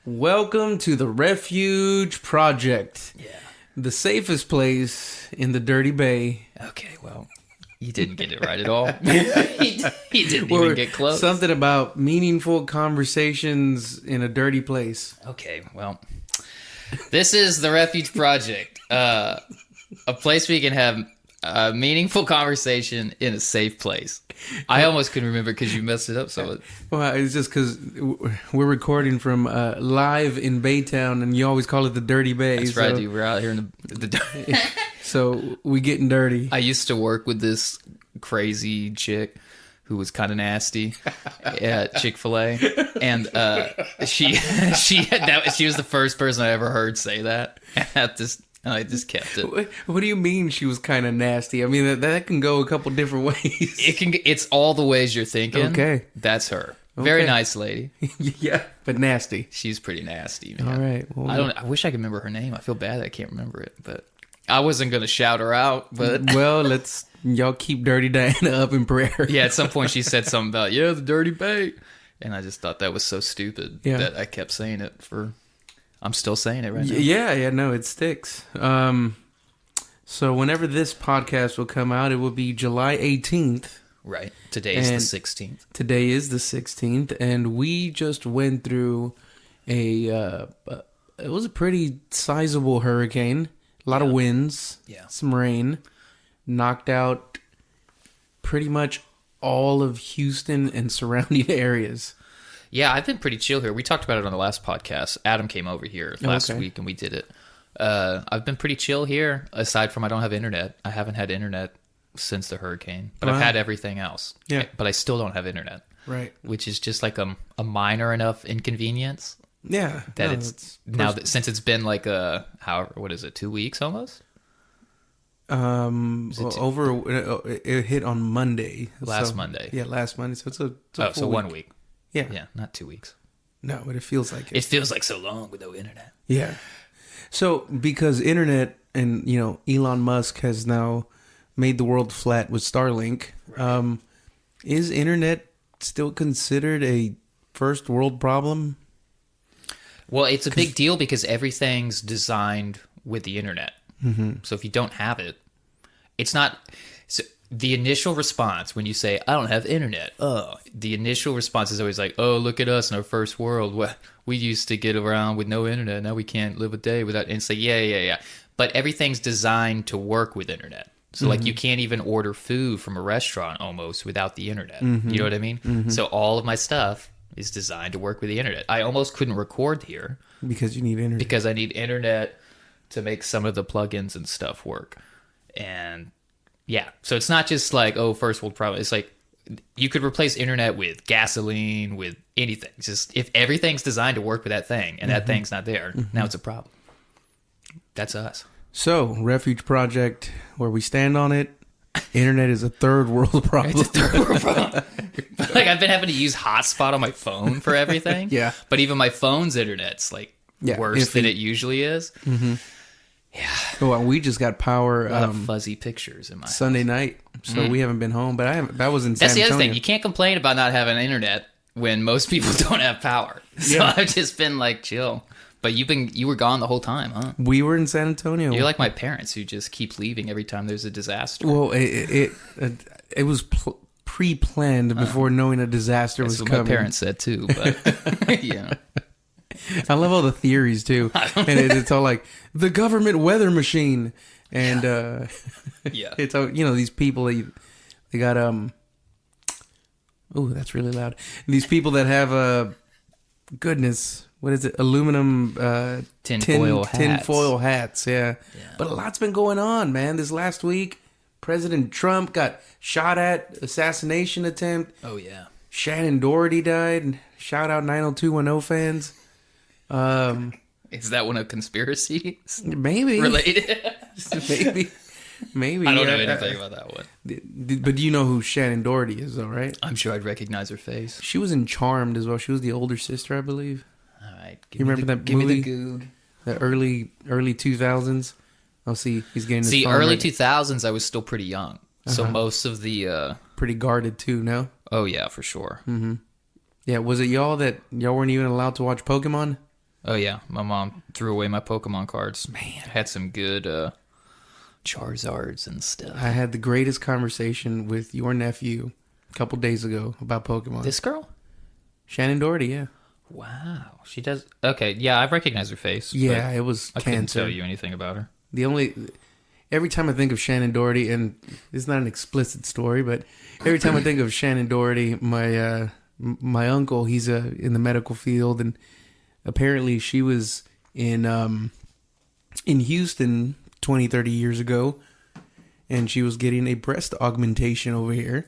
Welcome to the Refuge Project. Yeah. The safest place in the Dirty Bay. Okay, well, you didn't get it right at all. you didn't even get close. Something about meaningful conversations in a dirty place. Okay, well, this is the Refuge Project. A place where you can have a meaningful conversation in a safe place. I almost couldn't remember because you messed it up so much. Well, it's just because we're recording from live in Baytown, and you always call it the Dirty Bay. That's right, dude. We're out here in the So we getting dirty. I used to work with this crazy chick who was kind of nasty at Chick-fil-A, and she was the first person I ever heard say that at this. I just kept it. What do you mean she was kind of nasty? I mean, that can go a couple different ways. It's all the ways you're thinking. Okay. That's her. Very nice lady. Yeah, but nasty. She's pretty nasty, man. All right. Well, I wish I could remember her name. I feel bad that I can't remember it, but I wasn't going to shout her out, but well, y'all keep Dirty Diana up in prayer. yeah, at some point she said something about, the Dirty Bay. And I just thought that was so stupid that I kept saying it I'm still saying it right now. Yeah, no, it sticks. So whenever this podcast will come out, it will be July 18th. Right. Today is the 16th. Today is the 16th, and we just went through it was a pretty sizable hurricane. A lot of winds, some rain, knocked out pretty much all of Houston and surrounding areas. Yeah, I've been pretty chill here. We talked about it on the last podcast. Adam came over here last week and we did it. I've been pretty chill here, aside from I don't have internet. I haven't had internet since the hurricane, but I've had everything else. Yeah. But I still don't have internet. Right. Which is just like a minor enough inconvenience. Yeah. That since it's been like 2 weeks almost? It hit on Monday. Last Monday. Yeah, last Monday. So it's a so 1 week. Yeah. Yeah, not 2 weeks. No, but it feels like it. It feels like so long with no internet. Yeah. So because internet and, Elon Musk has now made the world flat with Starlink, right. Is internet still considered a first world problem? Well, it's a big deal because everything's designed with the internet. Mm-hmm. So if you don't have it, it's not... So the initial response when you say, I don't have internet, the initial response is always like, oh, look at us in our first world. Well, we used to get around with no internet. Now we can't live a day without... And it's like, yeah. But everything's designed to work with internet. So, like, you can't even order food from a restaurant almost without the internet. Mm-hmm. You know what I mean? Mm-hmm. So all of my stuff is designed to work with the internet. I almost couldn't record here. Because you need internet. Because I need internet to make some of the plugins and stuff work. And, yeah. So it's not just like, first world problem. It's like, you could replace internet with gasoline, with anything. It's just, if everything's designed to work with that thing, and that thing's not there, now it's a problem. That's us. So, Refuge Project, where we stand on it, internet is a third world problem. It's a third world problem. Like, I've been having to use hotspot on my phone for everything. Yeah. But even my phone's internet's, like, worse than it usually is. Mm-hmm. Yeah. Well, we just got power. A lot of fuzzy pictures in my Sunday house. night, so we haven't been home. But that was in San That's the Antonio. other thing. You can't complain about not having internet when most people don't have power. So I've just been, like, chill. But you were gone the whole time, huh? We were in San Antonio. You're like my parents who just keep leaving every time there's a disaster. Well, it was pre-planned before knowing a disaster was coming. coming. My parents said too, but yeah. I love all the theories too, and it's all like the government weather machine, and yeah, it's all, these people they got oh, that's really loud. These people that have goodness. What is it? Aluminum tinfoil hats. Yeah. But a lot's been going on, man. This last week, President Trump got shot at, assassination attempt. Oh, yeah. Shannon Doherty died. Shout out 90210 fans. Is that one of conspiracies? Maybe. Related? Maybe. I don't know anything about that one. But you know who Shannon Doherty is, though, right? I'm sure I'd recognize her face. She was in Charmed as well. She was the older sister, I believe. All right. You remember that movie? Give me the goog. The early 2000s? Oh, see, he's getting his phone early ready. 2000s, I was still pretty young. So most of the... Pretty guarded, too, no? Oh, yeah, for sure. Mm-hmm. Yeah, was it y'all weren't even allowed to watch Pokemon? Oh yeah, my mom threw away my Pokemon cards. Man, had some good Charizards and stuff. I had the greatest conversation with your nephew a couple days ago about Pokemon. This girl? Shannon Doherty, yeah. Wow. She does... Okay, yeah, I recognize her face. Yeah, it was I cancer. couldn't tell you anything about her. Every time I think of Shannon Doherty, and it's not an explicit story, but every time I think of Shannon Doherty, my uncle, he's in the medical field, and apparently she was in Houston 20, 30 years ago, and she was getting a breast augmentation over here.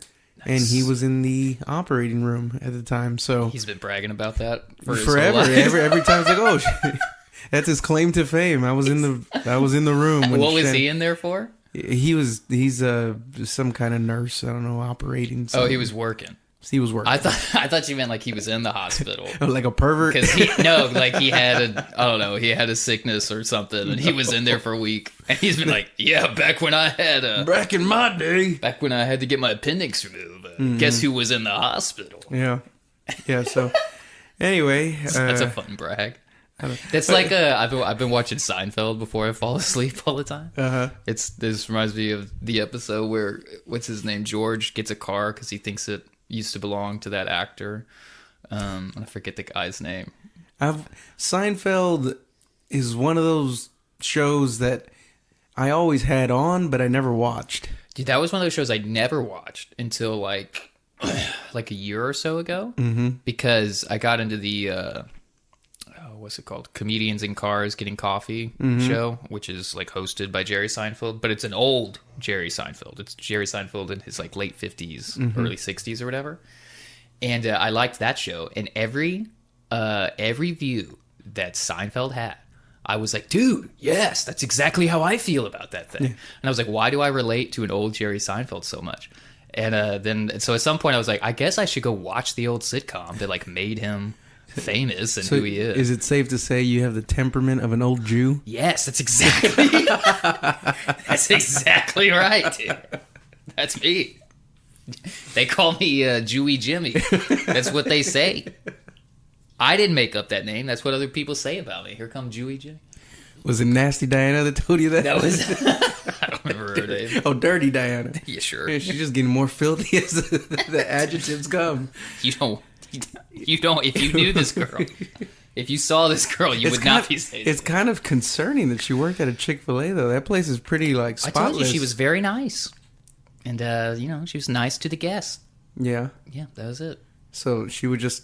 Nice. And he was in the operating room at the time. So he's been bragging about that for forever. Every time it's like, oh, that's his claim to fame. I was in the room. When what was he in there for? He's some kind of nurse. I don't know, operating. Something. Oh, he was working. He was working. I thought you meant like he was in the hospital. Like a pervert? Because he had a sickness or something, and he was in there for a week. And he's been like, yeah, back in my day, back when I had to get my appendix removed. Guess who was in the hospital? Yeah. So anyway, that's a fun brag. That's like I've been watching Seinfeld before I fall asleep all the time. This reminds me of the episode where what's his name, George, gets a car because he thinks it used to belong to that actor. I forget the guy's name. Seinfeld is one of those shows that I always had on, but I never watched. Dude, that was one of those shows I never watched until like a year or so ago, because I got into the what's it called? Comedians in Cars Getting Coffee show, which is like hosted by Jerry Seinfeld, but it's an old Jerry Seinfeld. It's Jerry Seinfeld in his like late 50s, early 60s or whatever. And I liked that show, and every view that Seinfeld had, I was like, dude, yes, that's exactly how I feel about that thing. Yeah. And I was like, why do I relate to an old Jerry Seinfeld so much? And so at some point I was like, I guess I should go watch the old sitcom that like made him famous and who he is. Is it safe to say you have the temperament of an old Jew? Yes, that's exactly right, dude. That's me. They call me Jewy Jimmy. That's what they say. I didn't make up that name. That's what other people say about me. Here come Jewy Jimmy. Was it Nasty Diana that told you that? That was... I don't remember her name. Oh, Dirty Diana. Yeah, sure. Yeah, she's just getting more filthy as the adjectives come. You don't... If you knew this girl, if you saw this girl, you would not be saying it's kind of concerning that she worked at a Chick-fil-A, though. That place is pretty, like, spotless. I told you, she was very nice. And, she was nice to the guests. Yeah. Yeah, that was it. So she would just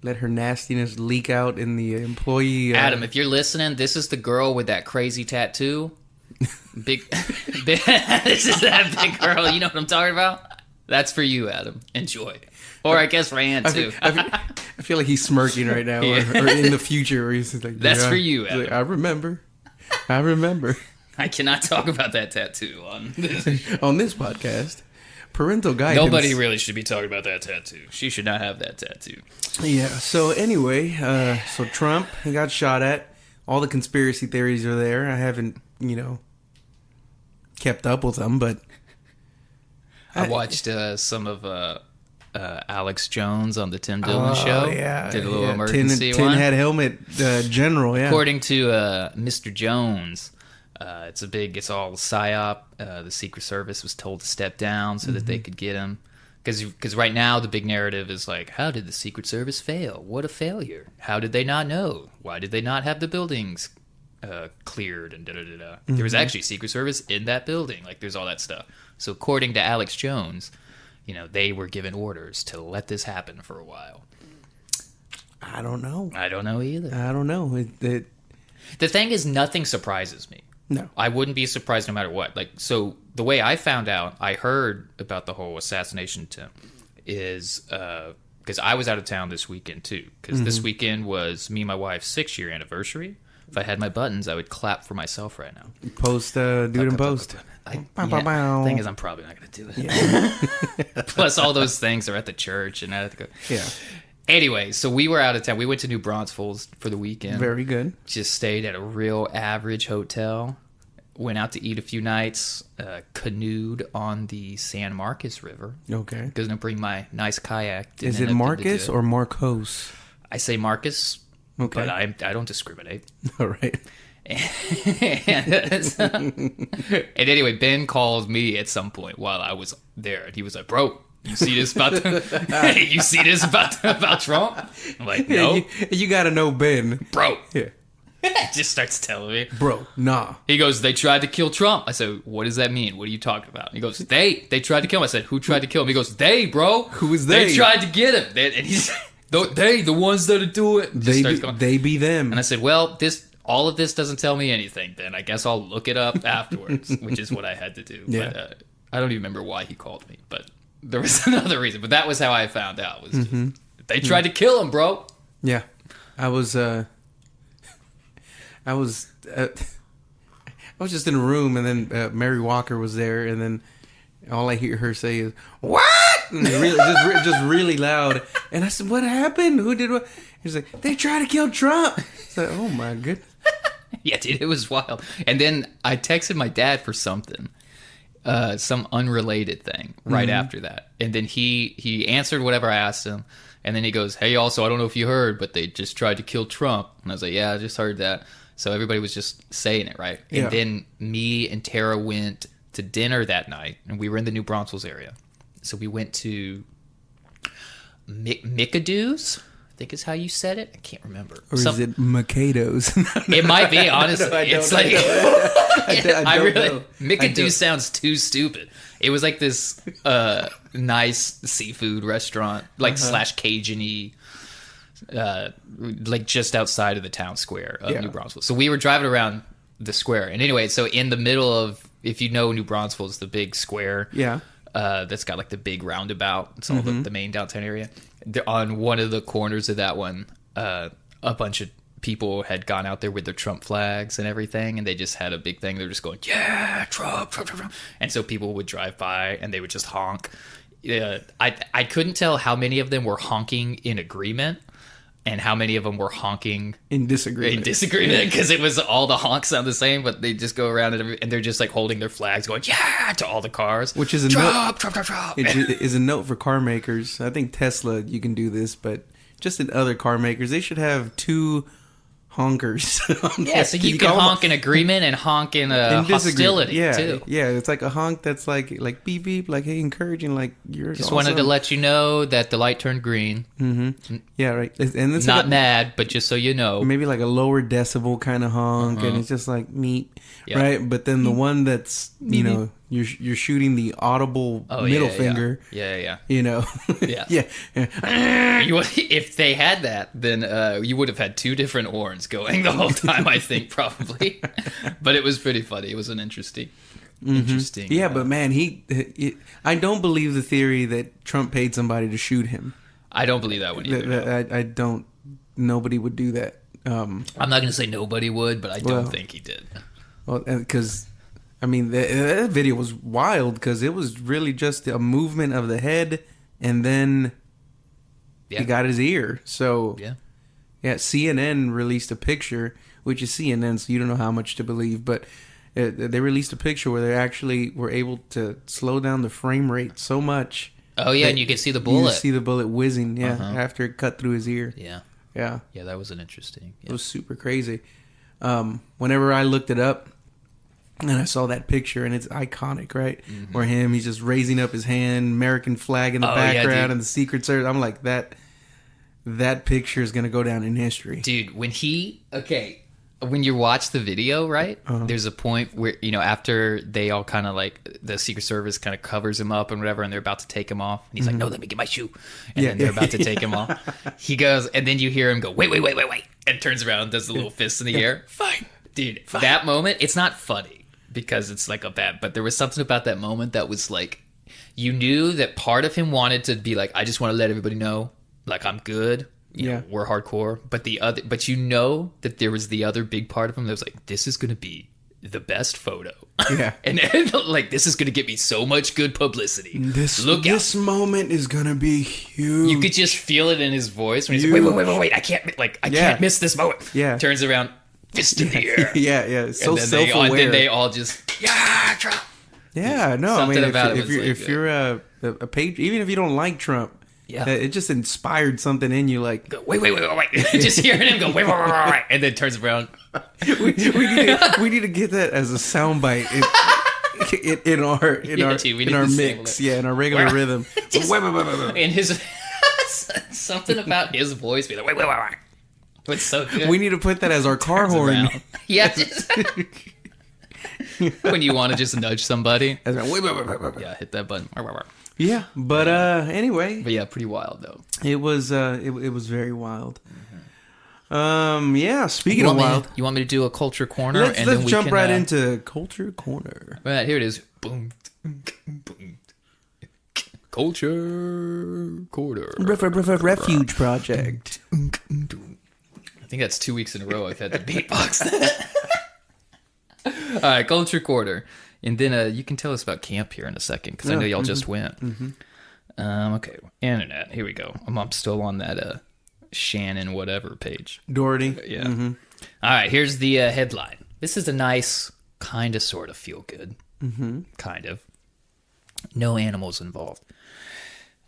let her nastiness leak out in the employee... Adam, if you're listening, this is the girl with that crazy tattoo. Big this is that big girl. You know what I'm talking about? That's for you, Adam. Enjoy. Or I guess Rand, too. I feel like he's smirking right now. Yeah. Or in the future, where he's like... That's for you, Adam. Like, I remember. I cannot talk about that tattoo on this podcast. Parental guidance. Nobody really should be talking about that tattoo. She should not have that tattoo. Yeah. So anyway, so Trump, he got shot at. All the conspiracy theories are there. I haven't, kept up with them, but I watched some of Alex Jones on the Tim Dillon show. Yeah, did a little emergency tin one. Head helmet general. Yeah. According to Mr. Jones. It's all psyop. The Secret Service was told to step down so that they could get him. Because right now the big narrative is like, how did the Secret Service fail? What a failure. How did they not know? Why did they not have the buildings cleared? And da-da-da-da. There was actually Secret Service in that building. Like, there's all that stuff. So according to Alex Jones, they were given orders to let this happen for a while. I don't know. I don't know either. I don't know. The thing is, nothing surprises me. No. I wouldn't be surprised no matter what. Like, so the way I found out, I heard about the whole assassination attempt is because I was out of town this weekend too. Because this weekend was me and my wife's 6-year anniversary. If I had my buttons, I would clap for myself right now. Post, do it in post. Thing is, I'm probably not going to do it. Yeah. Plus, all those things are at the church, and I have to go. Yeah. Anyway, so we were out of town. We went to New Braunfels for the weekend. Very good. Just stayed at a real average hotel. Went out to eat a few nights. Canoed on the San Marcos River. Okay. Going to bring my nice kayak. Is it Marcus or Marcos? I say Marcus. Okay. But I don't discriminate. All right. And anyway, Ben called me at some point while I was there, and he was like, "Bro, you see this about you see this about Trump?" I'm like, "No." You gotta know Ben. Bro. Yeah. Just starts telling me. Bro, nah. He goes, "They tried to kill Trump." I said, "What does that mean? What are you talking about?" He goes, They tried to kill him." I said, "Who tried to kill him?" He goes, "They, bro." Who was they? They tried to get him. And he's the ones that do it. They be them. And I said, "Well, all of this doesn't tell me anything. Then I guess I'll look it up afterwards," which is what I had to do. Yeah. But I don't even remember why he called me, but there was another reason. But that was how I found out. Was just, they tried to kill him, bro. Yeah, I was just in a room, and then Mary Walker was there, and then all I hear her say is "What?" And just really loud. And I said, "What happened? Who did what?" He's like, "They tried to kill Trump." It's like, oh my goodness. Yeah, dude, it was wild. And then I texted my dad for something, some unrelated thing right after that. And then he answered whatever I asked him. And then he goes, "Hey, also, I don't know if you heard, but they just tried to kill Trump." And I was like, "Yeah, I just heard that." So everybody was just saying it, right? Yeah. And then me and Tara went to dinner that night, and we were in the New Braunfels area. So we went to Mikadu's, I think is how you said it. I can't remember. Or is it Mikado's? It might be, honestly. It's like I really know. Mikadu's sounds too stupid. It was like this nice seafood restaurant, like slash Cajun-y, like just outside of the town square of New Braunfels. So we were driving around the square, and anyway, so in the middle of, if you know New Braunfels, the big square, that's got like the big roundabout. It's all the main downtown area. On one of the corners of that one, a bunch of people had gone out there with their Trump flags and everything, and they just had a big thing. They were just going, "Yeah, Trump, Trump, Trump, Trump." And so people would drive by and they would just honk. I couldn't tell how many of them were honking in agreement and how many of them were honking in disagreement. Because it was all the honks sound the same, but they just go around and they're just like holding their flags, going "Yeah" to all the cars, which is a Trump, note. Trump, Trump, Trump. It is a note for car makers. I think Tesla, you can do this, but just in other car makers, they should have two honkers. Yeah, so you can honk in agreement and honk in hostility too. Yeah, it's like a honk that's like beep beep, like hey, encouraging, like you're just awesome. Wanted to let you know that the light turned green. Mm-hmm. Yeah, right. And it's not like mad, but just so you know, maybe like a lower decibel kind of honk, and it's just like meep, right? But then the one that's you're shooting the audible middle finger. Yeah. You know. Yeah. If they had that, then you would have had two different horns going the whole time, I think, probably. But it was pretty funny. It was an interesting. Yeah, but man, I don't believe the theory that Trump paid somebody to shoot him. I don't believe that one either. I don't. Nobody would do that. I'm not going to say nobody would, but I don't think he did. Well, because I mean, that video was wild because it was really just a movement of the head, and then he got his ear. So yeah, CNN released a picture, which is CNN, so you don't know how much to believe, but they released a picture where they actually were able to slow down the frame rate so much. Oh yeah, and you can see the bullet. You see the bullet whizzing, after it cut through his ear. Yeah. That was an interesting. Yeah. It was super crazy. Whenever I looked it up, and I saw that picture, and it's iconic, right? Mm-hmm. Where he's just raising up his hand, American flag in the background, and the Secret Service. I'm like, that picture is going to go down in history. Dude, when you watch the video, right, there's a point where, after they all kind of like, the Secret Service kind of covers him up and whatever, and they're about to take him off. And he's like, "No, let me get my shoe." And then they're about to take him off. He goes, and then you hear him go, wait. And turns around and does the little fist in the air. Fine. Dude, that moment, it's not funny because it's like a bad, but there was something about that moment that was like, you knew that part of him wanted to be like, I just want to let everybody know, like, I'm good. You know, we're hardcore. But but you know that there was the other big part of him that was like, this is going to be the best photo. Yeah. and like, this is going to get me so much good publicity. This moment is going to be huge. You could just feel it in his voice when he's like, wait, I can't miss this moment. Yeah. Turns around, fist in the air. Yeah. So self-aware. And then they all just, Trump. Yeah, no. Something I mean, about if you're a page, even if you don't like Trump, Yeah. It just inspired something in you, like, Go, wait. Just hearing him go, wait, and then turns around. we need to get that as a soundbite in our mix. Yeah, in our regular rhythm. Just, and his something about his voice being like, wait. It's so good. We need to put that as our car horn. Yeah. When you want to just nudge somebody. Yeah, hit that button. Yeah, but anyway. But yeah, pretty wild though. It was very wild. Yeah, speaking of wild. You want me to do a culture corner? Let's jump right into culture corner. Right, here it is. Boom. Culture corner. Refuge project. I think that's 2 weeks in a row I've had the beatbox. All right, culture quarter, and then you can tell us about camp here in a second because I know y'all just went. Okay, internet. Here we go. I'm still on that Shannon whatever page. Doherty. Yeah. All right. Here's the headline. This is a nice kind of sort of feel good. Kind of. No animals involved.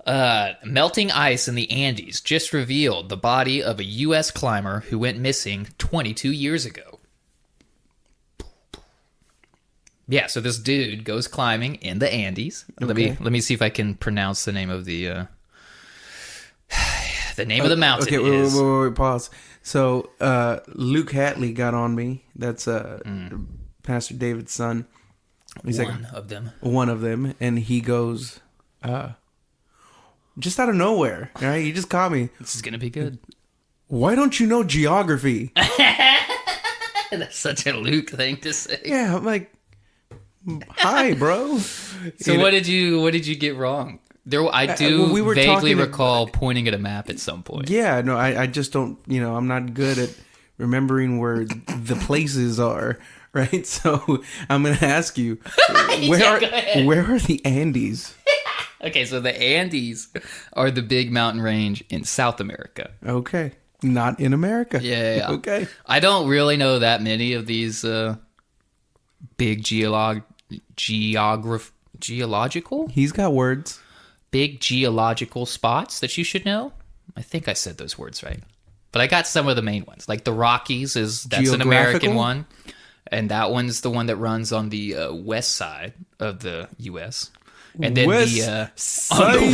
Melting ice in the Andes just revealed the body of a U.S. climber who went missing 22 years ago. Yeah, so this dude goes climbing in the Andes. Okay. Let me see if I can pronounce the name of the of the mountain. Okay, wait, pause. So Luke Hatley got on me. That's Pastor David's son. He's one of them, and he goes just out of nowhere. All right, he just caught me. This is gonna be good. Why don't you know geography? That's such a Luke thing to say. Yeah, I'm like, hi, bro. So what did you get wrong? I vaguely recall pointing at a map at some point. Yeah, no, I just don't. I'm not good at remembering where the places are. Right, so I'm gonna ask you, where are the Andes? Okay, so the Andes are the big mountain range in South America. Okay, not in America. Yeah. Okay, I don't really know that many of these big geological. He's got words. Big geological spots that you should know. I think I said those words right, but I got some of the main ones. Like the Rockies that's an American one, and that one's the one that runs on the west side of the U.S. And then on the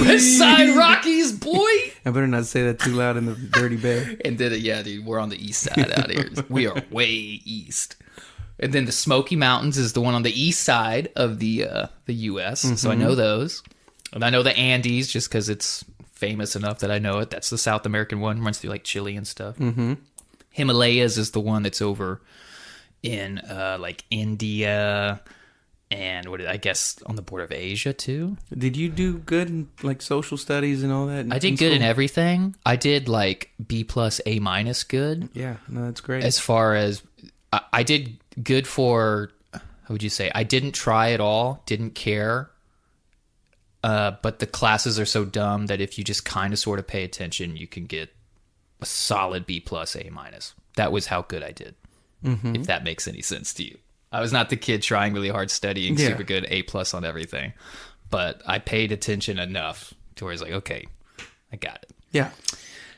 west side Rockies, boy. I better not say that too loud in the Dirty Bay. And then dude, we're on the east side out here. We are way east. And then the Smoky Mountains is the one on the east side of the U.S. So I know those. And I know the Andes just because it's famous enough that I know it. That's the South American one. Runs through like Chile and stuff. Himalayas is the one that's over in like India and I guess on the border of Asia too. Did you do good in like social studies and all that? I did good in everything. I did like B+, A- good. Yeah, no, that's great. As far as I did good for, how would you say? I didn't try at all, didn't care. But the classes are so dumb that if you just kind of sort of pay attention, you can get a solid B+, A-. That was how good I did. If that makes any sense to you. I was not the kid trying really hard studying, super good, A+ on everything. But I paid attention enough to where it's like, okay, I got it. Yeah.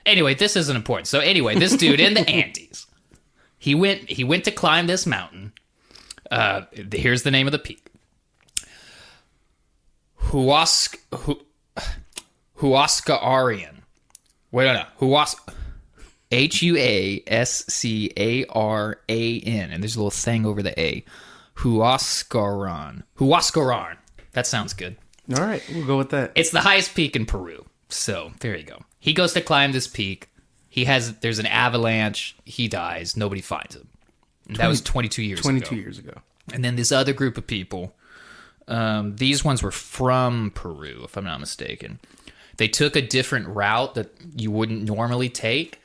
Anyway, this isn't important. So anyway, this dude in the Andes, he went to climb this mountain. Here's the name of the peak. Huascarán. Wait, no. Huascarán. And there's a little thing over the A. Huascarán. That sounds good. All right, we'll go with that. It's the highest peak in Peru. So there you go. He goes to climb this peak. There's an avalanche. He dies. Nobody finds him. That was 22 years ago. 22 years ago. And then this other group of people, these ones were from Peru, if I'm not mistaken. They took a different route that you wouldn't normally take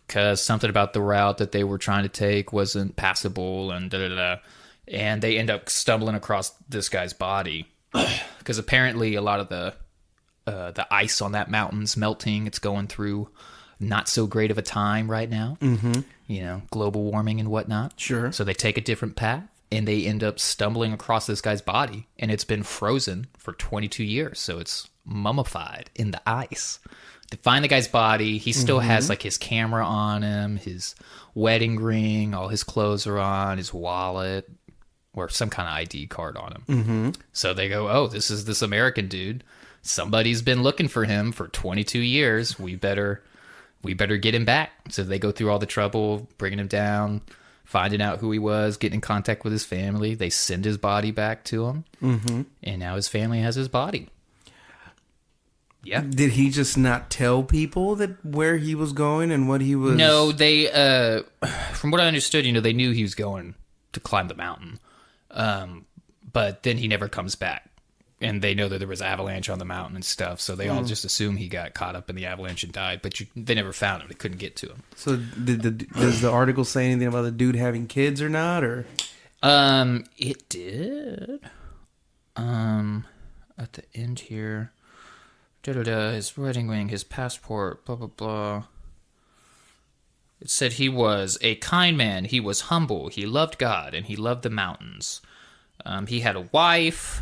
because something about the route that they were trying to take wasn't passable and da-da-da. And they end up stumbling across this guy's body because apparently a lot of the ice on that mountain's melting. It's going through not so great of a time right now. Global warming and whatnot. Sure. So they take a different path. And they end up stumbling across this guy's body, and it's been frozen for 22 years. So it's mummified in the ice. They find the guy's body. He still has like his camera on him, his wedding ring, all his clothes are on, his wallet, or some kind of ID card on him. Mm-hmm. So they go, oh, this is this American dude. Somebody's been looking for him for 22 years. We better get him back. So they go through all the trouble, bringing him down, finding out who he was, getting in contact with his family. They send his body back to him. Mm-hmm. And now his family has his body. Yeah. Did he just not tell people that where he was going and what he was? No, they, from what I understood, they knew he was going to climb the mountain. But then he never comes back. And they know that there was avalanche on the mountain and stuff. So they all just assume he got caught up in the avalanche and died. But they never found him. They couldn't get to him. So does the article say anything about the dude having kids or not? Or it did. At the end here. His wedding ring, his passport, blah, blah, blah. It said he was a kind man. He was humble. He loved God, and he loved the mountains. He had a wife.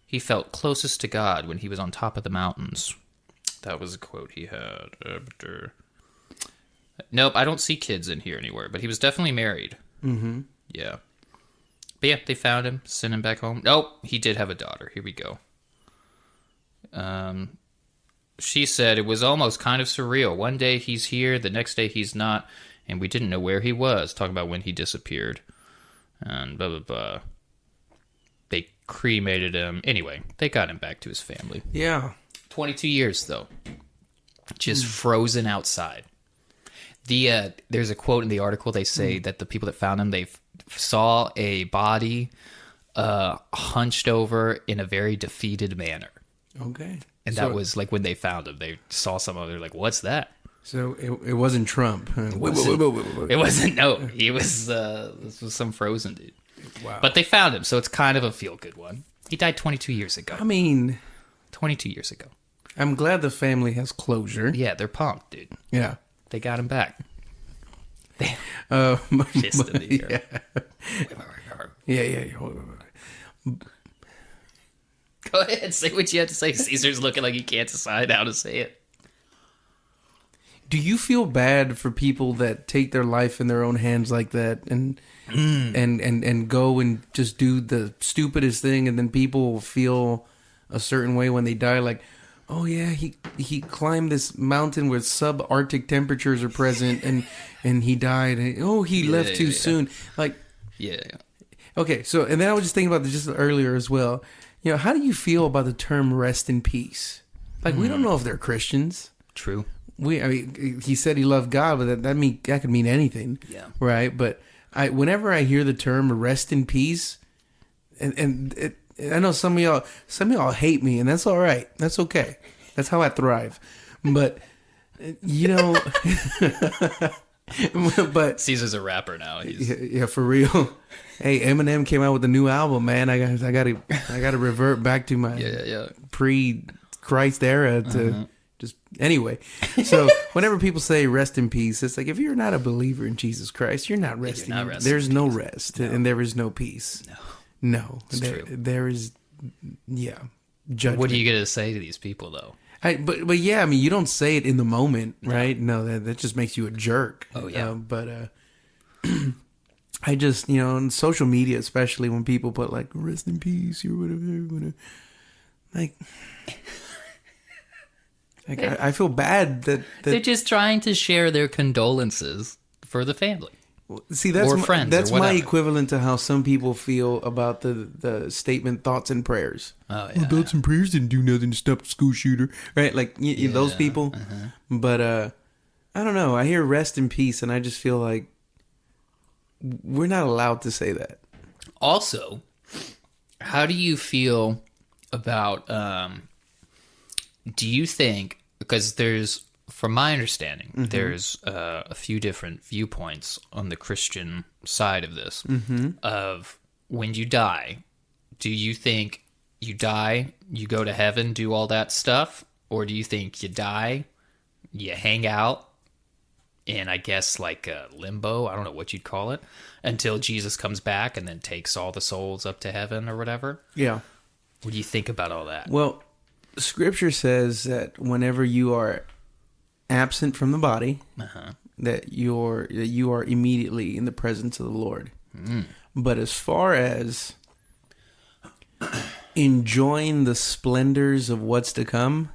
He felt closest to God when he was on top of the mountains. That was a quote he had. Nope, I don't see kids in here anywhere, but he was definitely married. Mm-hmm. Yeah. But yeah, they found him, sent him back home. Nope, he did have a daughter. Here we go. She said it was almost kind of surreal. One day he's here, the next day he's not, and we didn't know where he was. Talking about when he disappeared. And blah, blah, blah. They cremated him. Anyway, they got him back to his family. Yeah. 22 years, though. Just frozen outside. There's a quote in the article. They say that the people that found him, they saw a body hunched over in a very defeated manner. Okay. And that was like when they found him. They saw someone. They're like, "What's that?" So it wasn't Trump. It wasn't. No, he was. This was some frozen dude. Wow. But they found him, so it's kind of a feel-good one. He died 22 years ago. I mean, 22 years ago. I'm glad the family has closure. Yeah, they're pumped, dude. Yeah, they got him back. They kissed him. Yeah. Go ahead, say what you have to say. Caesar's looking like he can't decide how to say it. Do you feel bad for people that take their life in their own hands like that and go and just do the stupidest thing, and then people will feel a certain way when they die, like, oh yeah, he climbed this mountain where subarctic temperatures are present and he died. Oh, he left too soon. Like, yeah. Okay, so and then I was just thinking about this just earlier as well. How do you feel about the term "rest in peace"? Like, we don't know if they're Christians. True. He said he loved God, but that could mean anything. Yeah. Right. But whenever I hear the term "rest in peace," and I know some of y'all hate me, and that's all right. That's okay. That's how I thrive. But but Caesar's a rapper now. Yeah, for real. Hey, Eminem came out with a new album, man. I got to revert back to my pre-Christ era to just anyway. So whenever people say "rest in peace," it's like, if you're not a believer in Jesus Christ, you're not resting. There's no rest, and there is no peace. No, it's true. There is, judgment. What are you gonna say to these people, though? But yeah, I mean, you don't say it in the moment, right? No, that just makes you a jerk. Oh yeah. But I just, on social media, especially when people put like "rest in peace" or whatever, like I feel bad that they're just trying to share their condolences for the family. See, that's or friends. That's or my equivalent to how some people feel about the statement "thoughts and prayers." Oh yeah. Thoughts and prayers didn't do nothing to stop the school shooter, right? Like those people. But I don't know. I hear "rest in peace," and I just feel like we're not allowed to say that. Also, how do you feel about? Do you think, because from my understanding, there's a few different viewpoints on the Christian side of this, of when you die, do you think you die, you go to heaven, do all that stuff? Or do you think you die, you hang out in, I guess, like limbo, I don't know what you'd call it, until Jesus comes back and then takes all the souls up to heaven or whatever? Yeah. What do you think about all that? Well, Scripture says that whenever you are absent from the body, that you are immediately in the presence of the Lord. But as far as enjoying the splendors of what's to come,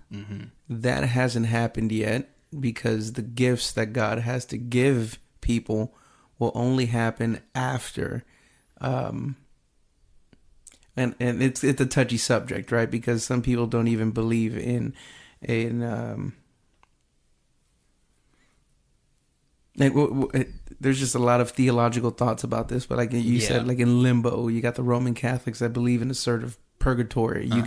that hasn't happened yet, because the gifts that God has to give people will only happen after. And it's a touchy subject, right? Because some people don't even believe in there's just a lot of theological thoughts about this, but like you said, like in limbo, you got the Roman Catholics that believe in a sort of purgatory. You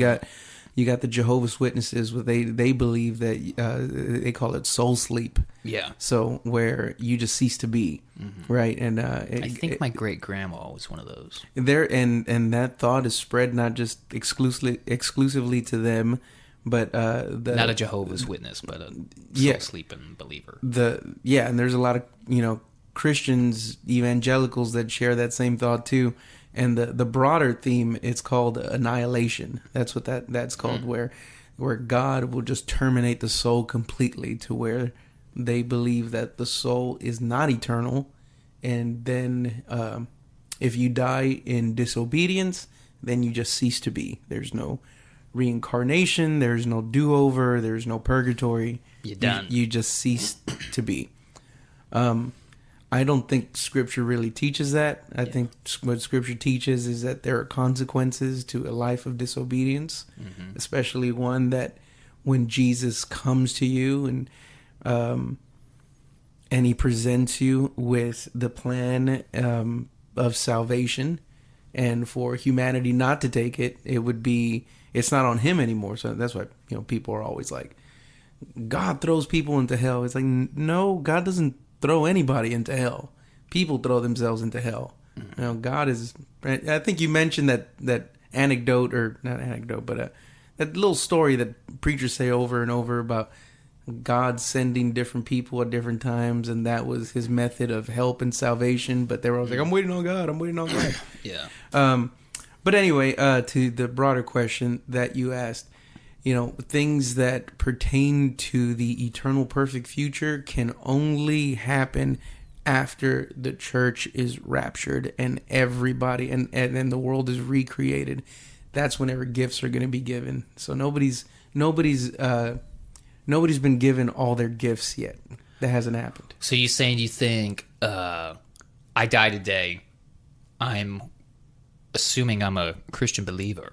got the Jehovah's Witnesses, where they believe that they call it soul sleep. Yeah. So where you just cease to be, right? And I think my great grandma was one of those. There and that thought is spread not just exclusively to them, but not a Jehovah's Witness, but a soul sleeping believer. And there's a lot of Christians, evangelicals that share that same thought too. And the broader theme, it's called annihilation. That's what that's called, where God will just terminate the soul completely, to where they believe that the soul is not eternal. And then if you die in disobedience, then you just cease to be. There's no reincarnation, there's no do-over, there's no purgatory. You're done. You just cease to be. I don't think Scripture really teaches that. I think what Scripture teaches is that there are consequences to a life of disobedience, especially one that when Jesus comes to you and he presents you with the plan of salvation, and for humanity not to take it, it's not on him anymore. So that's why people are always like, God throws people into hell. It's like, no, God doesn't throw anybody into hell. People throw themselves into hell. God is. I think you mentioned that anecdote, or not anecdote, but that little story that preachers say over and over about God sending different people at different times, and that was his method of help and salvation. But they were always like, "I'm waiting on God. I'm waiting on God." Yeah. But anyway, to the broader question that you asked. Things that pertain to the eternal perfect future can only happen after the church is raptured and everybody and then the world is recreated. That's whenever gifts are going to be given. So nobody's been given all their gifts yet. That hasn't happened. So you saying you think I die today? I'm assuming I'm a Christian believer.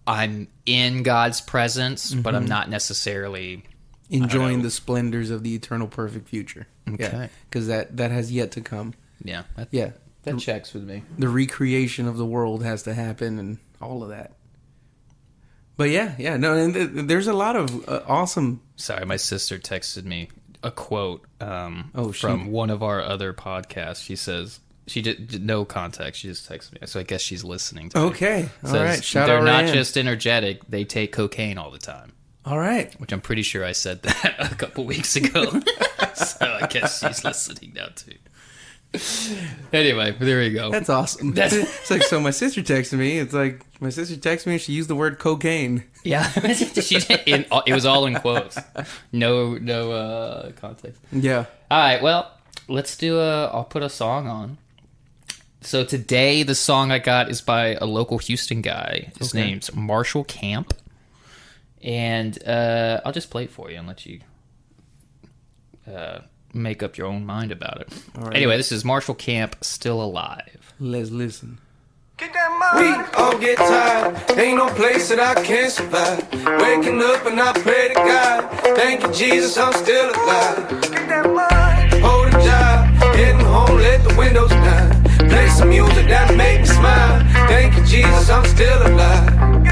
I'm in God's presence, but I'm not necessarily enjoying the splendors of the eternal perfect future. Okay. Because that has yet to come. Yeah. That checks with me. The recreation of the world has to happen and all of that. But no, and there's a lot of awesome... Sorry, my sister texted me a quote from one of our other podcasts. She says... She did no context. She just texted me, so I guess she's listening to me. Okay, all right. Shout out, they're not just energetic; they take cocaine all the time. All right, which I'm pretty sure I said that a couple weeks ago. So I guess she's listening now too. Anyway, there you go. That's awesome. It's like, so my sister texted me. It's like my sister texted me and she used the word cocaine. Yeah, it was all in quotes. No context. Yeah. All right. Well, let's do I'll put a song on. So today, the song I got is by a local Houston guy. His name's Marshall Camp. And I'll just play it for you and let you make up your own mind about it. Right. Anyway, this is Marshall Camp, Still Alive. Let's listen. We all get tired, ain't no place that I can't survive. Waking up and I pray to God, thank you Jesus, I'm still alive. Hold a job, heading home, let the windows down. Play some music that make me smile. Thank you, Jesus, I'm still alive. I'm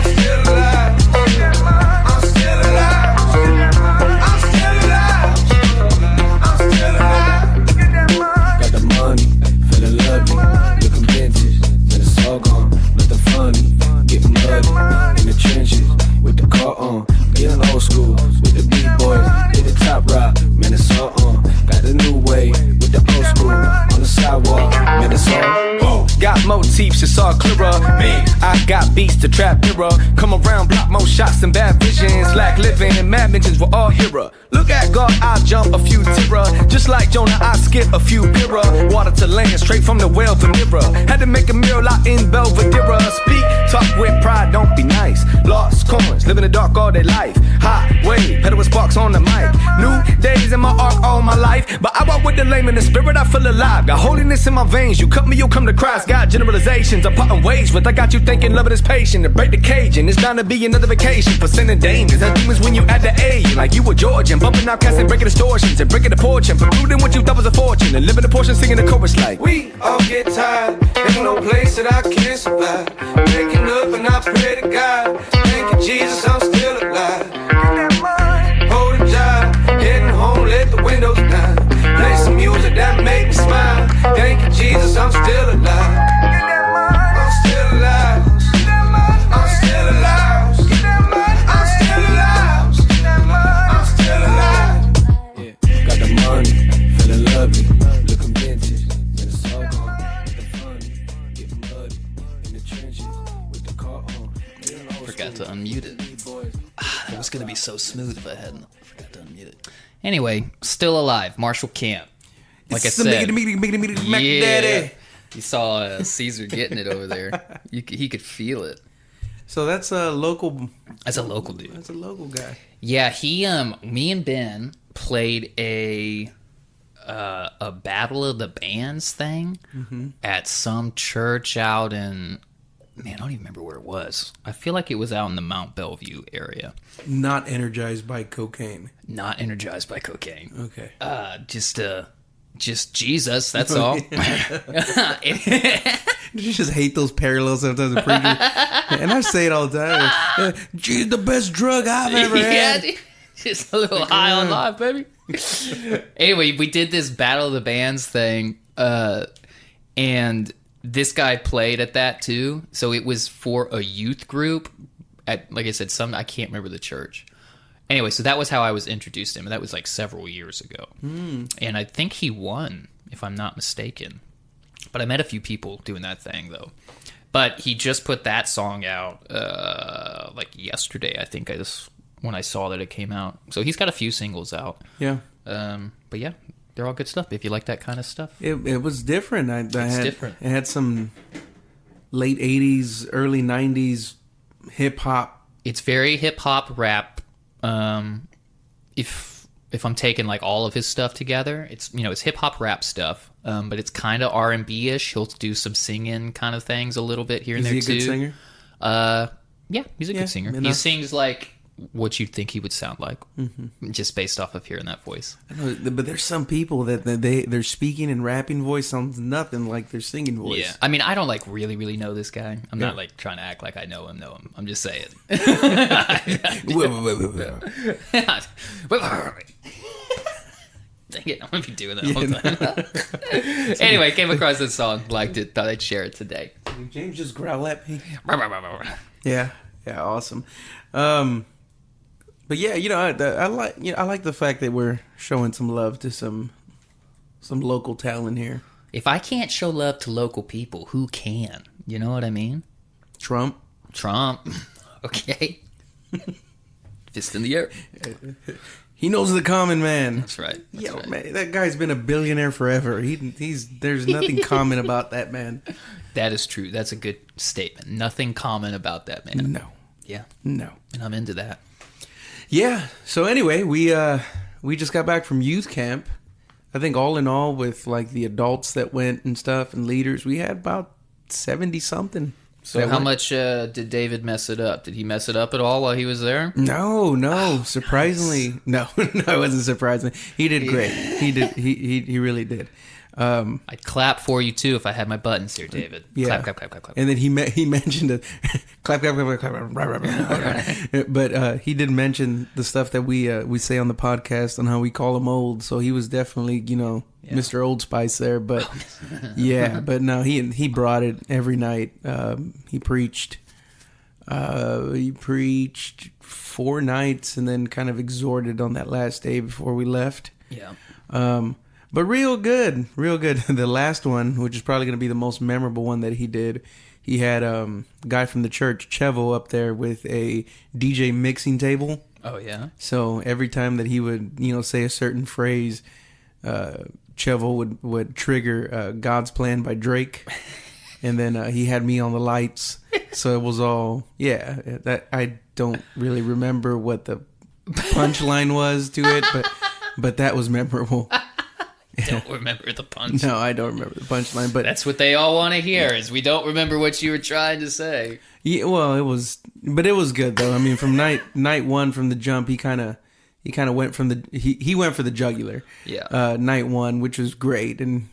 still alive. I'm still alive. I'm still alive. I'm still alive. Got the money, feeling lovely, looking vintage. Let it's all gone, nothing funny. Getting muddy in the trenches with the car on. Getting old school with the B-boys, hit the top rock. Man, motifs, it's all clearer. Me, I got beats to trap mirror. Come around, block more shots and bad visions. Lack living and mad mentions were all hero. Look at God, I jump a few terror. Just like Jonah, I skip a few mirror. Water to land, straight from the well vanilla. Had to make a mural out in Belvedere. Speak, talk with pride, don't be nice. Lost coins, living in the dark all their life. Highway, pedal with sparks on the mic. New days in my arc all my life. But I walk with the lame in the spirit, I feel alive. Got holiness in my veins, you cut me, you'll come to Christ. Got generalizations, I'm parting ways with. I got you thinking loving is patient. To break the cage, and it's bound to be another vacation. For sin and demons, that demons when you add the A. Like you a Georgian, bumping outcasts and breaking distortions. And breaking the porch and polluting what you thought was a fortune. And living the portion, singing the chorus like we all get tired, ain't no place that I can't survive. Waking up and I pray to God. Thank you, Jesus, I'm still alive. Get that money, hold a job, heading home, let the windows down. Play some music that make me smile. Thank you, Jesus, I'm still alive. Get that money, I'm still alive. Get that money, I'm still alive. Get that money, I'm still alive. Get that money, I'm still alive. Yeah, got the money, feeling lovely, looking vintage. Let the soul go, the fun, getting muddy in the trenches with the car on. Forgot to unmute it. That was gonna be so smooth if I hadn't. Forgot to unmute it. Anyway, still alive, Marshall Camp. Like It's I the said, Mac Daddy. You saw Caesar getting it over there. He could feel it. So that's a local. As a local dude. That's a local guy. Yeah, he me and Ben played a Battle of the Bands thing at some church out in, man, I don't even remember where it was. I feel like it was out in the Mount Bellevue area. Not energized by cocaine. Not energized by cocaine. Okay. Just Jesus, that's all. Did you just hate those parallels sometimes in preachers? And I say it all the time. Jesus, the best drug I've ever had. Yeah, just a little high on life, baby. Anyway, we did this Battle of the Bands thing, and this guy played at that too. So it was for a youth group at, like I said, I can't remember the church. Anyway, so that was how I was introduced to him, and that was like several years ago. And I think he won, if I'm not mistaken. But I met a few people doing that thing, though. But he just put that song out like yesterday, I think, when I saw that it came out. So he's got a few singles out. Yeah. But yeah, they're all good stuff if you like that kind of stuff. It was different. It's different. It had some late 80s, early 90s hip-hop. It's very hip-hop rap. If I'm taking like all of his stuff together, it's hip hop rap stuff, but it's kind of R&B ish. He'll do some singing kind of things a little bit here and there too. Is he a good singer? Yeah, he's a good singer. Enough. He sings like what you'd think he would sound like, just based off of hearing that voice. I know, but there's some people that their speaking and rapping voice sounds nothing like their singing voice. Yeah, I mean, I don't like really know this guy. I'm not like trying to act like I know him. I'm just saying. Dang it, I'm gonna be doing that all the time. Anyway, came across this song, liked it, thought I'd share it today. Did James just growl at me? Yeah, awesome. But yeah, I like the fact that we're showing some love to some local talent here. If I can't show love to local people, who can? You know what I mean? Trump. Okay. Fist in the air. He knows the common man. That's right. Right. Man, that guy's been a billionaire forever. There's nothing common about that man. That is true. That's a good statement. Nothing common about that man. No. Yeah. No. And I'm into that. Yeah. So anyway, we just got back from youth camp. I think all in all, with like the adults that went and stuff and leaders, we had about 70 something. So how much did David mess it up? Did he mess it up at all while he was there? No. Surprisingly, no, it wasn't surprising. He did great. He did. He really did. I'd clap for you too if I had my buttons here, David. Yeah. Clap. And then he mentioned it. clap. But he did mention the stuff that we say on the podcast on how we call him old. So he was definitely Mr. Old Spice there. But yeah, but no, he brought it every night. He preached 4 nights and then kind of exhorted on that last day before we left. Yeah. But real good. The last one, which is probably going to be the most memorable one that he did, he had a guy from the church, Chevo, up there with a DJ mixing table. Oh, yeah? So every time that he would, say a certain phrase, Chevo would trigger God's Plan by Drake. And then he had me on the lights. So it was all, that I don't really remember what the punchline was to it, but that was memorable. Don't remember the punch. No, I don't remember the punchline, but that's what they all want to hear is we don't remember what you were trying to say. Yeah, well, it was good though. I mean, from night one, from the jump, he kind of went from he went for the jugular. Yeah. Night one, which was great, and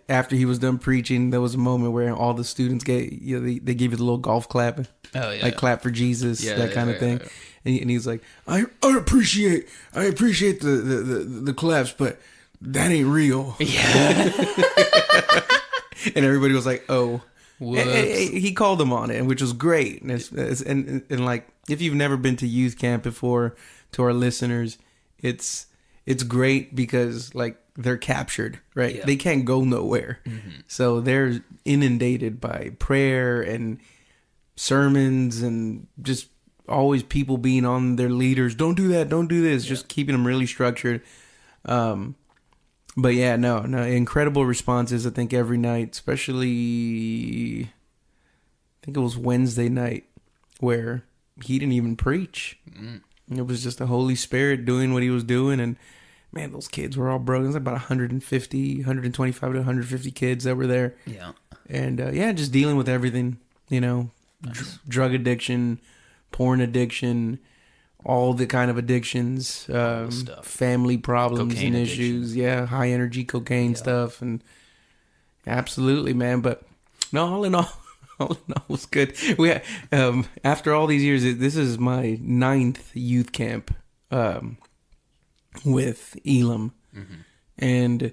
after he was done preaching, there was a moment where all the students they gave you the little golf clap. Oh yeah. Like clap for Jesus, that kind of thing. Yeah. And he's like, I appreciate the claps, but that ain't real. Yeah. And everybody was like, oh. Whoops. He called them on it, which was great. And like, if you've never been to youth camp before, to our listeners, it's great because like they're captured, right? Yeah. They can't go nowhere. Mm-hmm. So they're inundated by prayer and sermons and just always people being on their leaders. Don't do that. Don't do this. Yeah. Just keeping them really structured. But yeah, no, incredible responses. I think every night, especially, I think it was Wednesday night where he didn't even preach. Mm. It was just the Holy Spirit doing what he was doing. And man, those kids were all broken. It was like about 125 to 150 kids that were there. Yeah. And just dealing with everything, nice. Drug addiction, porn addiction, all the kind of addictions, family problems cocaine and issues. Addiction. Yeah, high energy cocaine stuff. And absolutely, man. But no, all in all, it was good. We had, after all these years, this is my 9th youth camp with Elam. Mm-hmm. And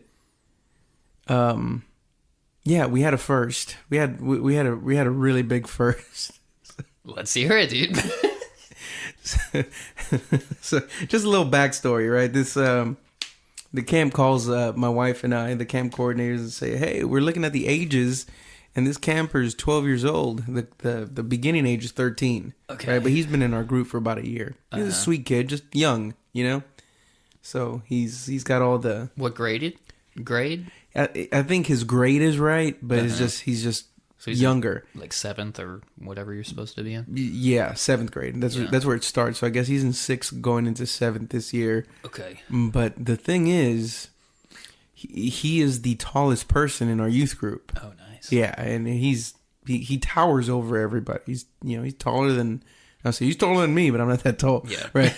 we had a first. We had a really big first. Let's hear it, dude. So just a little backstory, right? This the camp calls my wife and I, the camp coordinators, and say, "Hey, we're looking at the ages, and this camper is 12 years old. The beginning age is 13. Okay, right? But he's been in our group for about a year. He's a sweet kid, just young, So he's got all the what grade? I think his grade is right, but it's just he's younger, like 7th or whatever you're supposed to be in. Yeah, 7th grade. That's where it starts. So I guess he's in 6th, going into 7th this year. Okay. But the thing is, he is the tallest person in our youth group. Oh, nice. Yeah, and he towers over everybody. He's taller than he's taller than me, but I'm not that tall. Yeah. Right.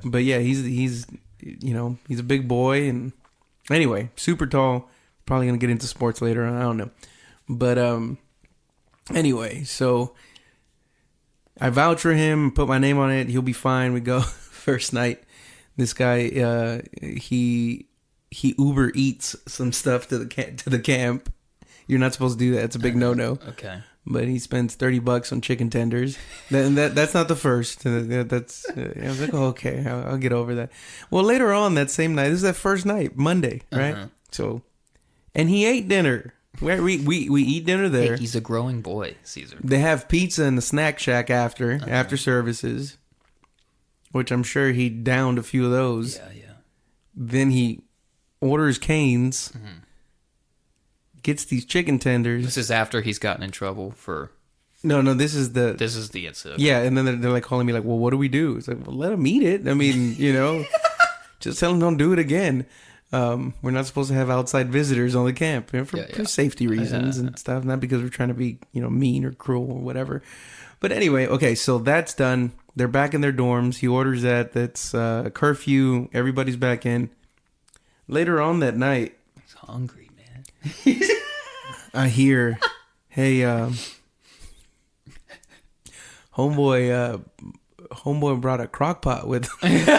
But yeah, he's a big boy, and anyway, super tall. Probably gonna get into sports later on. I don't know, but anyway, so I vouch for him, put my name on it. He'll be fine. We go first night. This guy, he Uber eats some stuff to the camp. You're not supposed to do that. It's a big no-no. Okay. But he spends $30 on chicken tenders. That's not the first. I was like, oh, okay, I'll get over that. Well, later on that same night, this is that first night, Monday, right? Uh-huh. So, and he ate dinner. We eat dinner there. Hey, he's a growing boy, Caesar. They have pizza in the snack shack after services, which I'm sure he downed a few of those. Yeah. Then he orders Cane's, gets these chicken tenders. This is after he's gotten in trouble for... No, this is the incident. Yeah, and then they're like calling me like, well, what do we do? It's like, well, let him eat it. I mean, just tell him don't do it again. We're not supposed to have outside visitors on the camp for safety reasons and stuff, not because we're trying to be mean or cruel or whatever. But anyway, okay, so that's done. They're back in their dorms. He orders that. That's curfew. Everybody's back in. Later on that night, he's hungry, man. I hear, hey, homeboy brought a crock pot with him.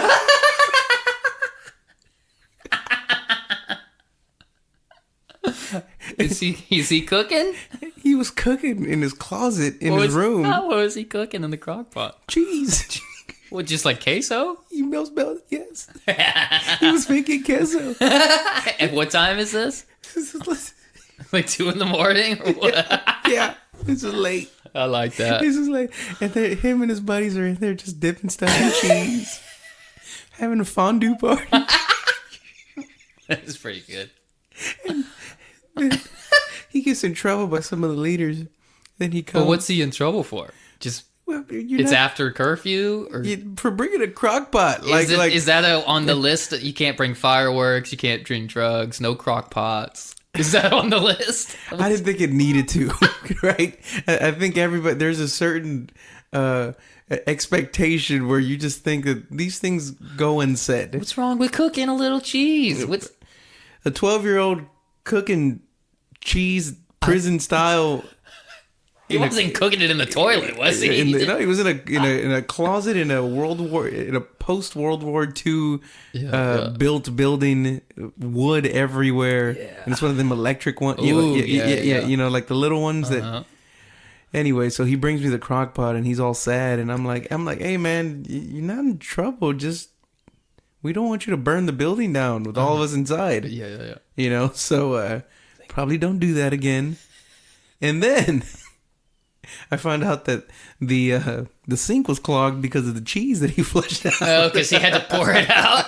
Is he cooking? He was cooking in his closet in his room. What was he cooking in the crock pot? Cheese. What, just like queso? He smelled, yes. He was making queso. At what time is this? Like 2 a.m. or what? Yeah, this is late. I like that. This is late. And him and his buddies are in there just dipping stuff in cheese. Having a fondue party. That's pretty good. And he gets in trouble by some of the leaders. Then he comes. But what's he in trouble for? Just it's after curfew, or for bringing a crock pot. Is that on the list? That you can't bring fireworks, you can't drink drugs, no crock pots. Is that on the list? I didn't think it needed to. Right? I think everybody, there's a certain expectation where you just think that these things go unsaid. What's wrong with cooking a little cheese? What's a 12-year-old cooking cheese prison style? He wasn't cooking it in the toilet, was he? No, he was in a closet in a post World War II built building, wood everywhere, and it's one of them electric ones. Yeah, you know, like the little ones that. Anyway, so he brings me the crock pot, and he's all sad, and I'm like, hey man, you're not in trouble. Just we don't want you to burn the building down with all of us inside. Yeah. You know, so probably don't do that again. And then I found out that the sink was clogged because of the cheese that he flushed out. Oh, because he had to pour it out.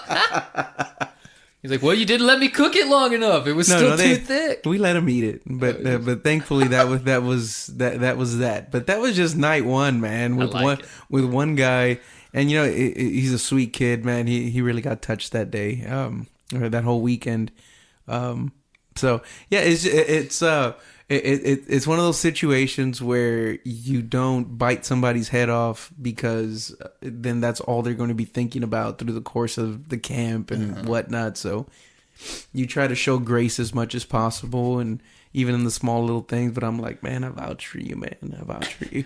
He's like, "Well, you didn't let me cook it long enough. It was too thick." We let him eat it, but thankfully that was that. But that was just night one, man. With one guy, and you know he's a sweet kid, man. He really got touched that day, or that whole weekend. So yeah, it's one of those situations where you don't bite somebody's head off because then that's all they're going to be thinking about through the course of the camp and whatnot. So you try to show grace as much as possible, and even in the small little things. But I'm like, man, I vouch for you, man. I vouch for you.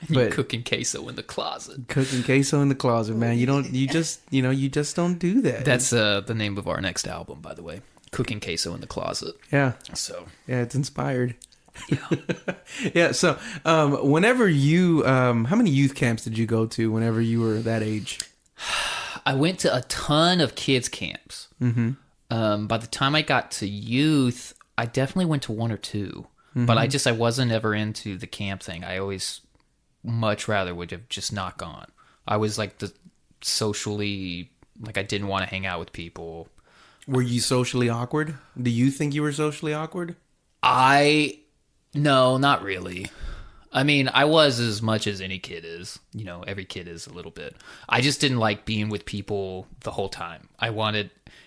But cooking queso in the closet. Cooking queso in the closet, man. You just don't do that. That's the name of our next album, by the way. Cooking queso in the closet. Yeah. So yeah, it's inspired. Yeah. Yeah. So, whenever you, how many youth camps did you go to whenever you were that age? I went to a ton of kids camps. Mm-hmm. By the time I got to youth, I definitely went to 1 or 2, but I wasn't ever into the camp thing. I always much rather would have just not gone. I was like I didn't want to hang out with people. Were you socially awkward? Do you think you were socially awkward? No, not really. I mean, I was as much as any kid is. You know, every kid is a little bit. I just didn't like being with people the whole time.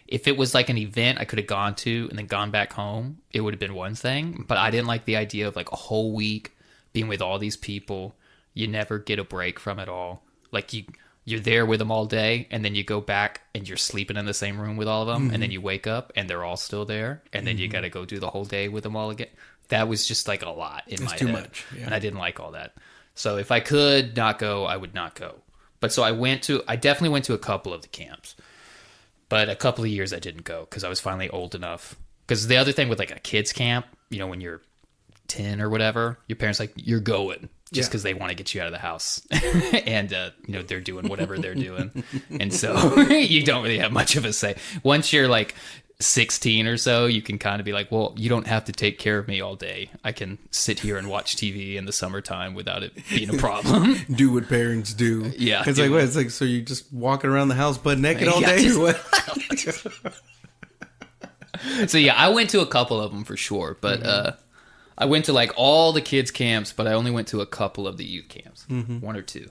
If it was like an event I could have gone to and then gone back home, it would have been one thing. But I didn't like the idea of like a whole week being with all these people. You never get a break from it all. Like you're there with them all day, and then you go back and you're sleeping in the same room with all of them, and then you wake up and they're all still there, and then you got to go do the whole day with them all again. That was just like a lot in my head. It's too much, yeah. And I didn't like all that. So if I could not go, I would not go. But so I definitely went to a couple of the camps, but a couple of years I didn't go because I was finally old enough. Because the other thing with like a kids camp, you know, when you're 10 or whatever, your parents like, you're going. Just because they want to get you out of the house. And, you know, they're doing whatever they're doing. And so you don't really have much of a say. Once you're like 16 or so, you can kind of be like, well, you don't have to take care of me all day. I can sit here and watch TV in the summertime without it being a problem. Do what parents do. Yeah. It's like, what? It's like, so you're just walking around the house butt naked all day or what? So, yeah, I went to a couple of them for sure. But, I went to like all the kids camps, but I only went to a couple of the youth camps, 1 or 2.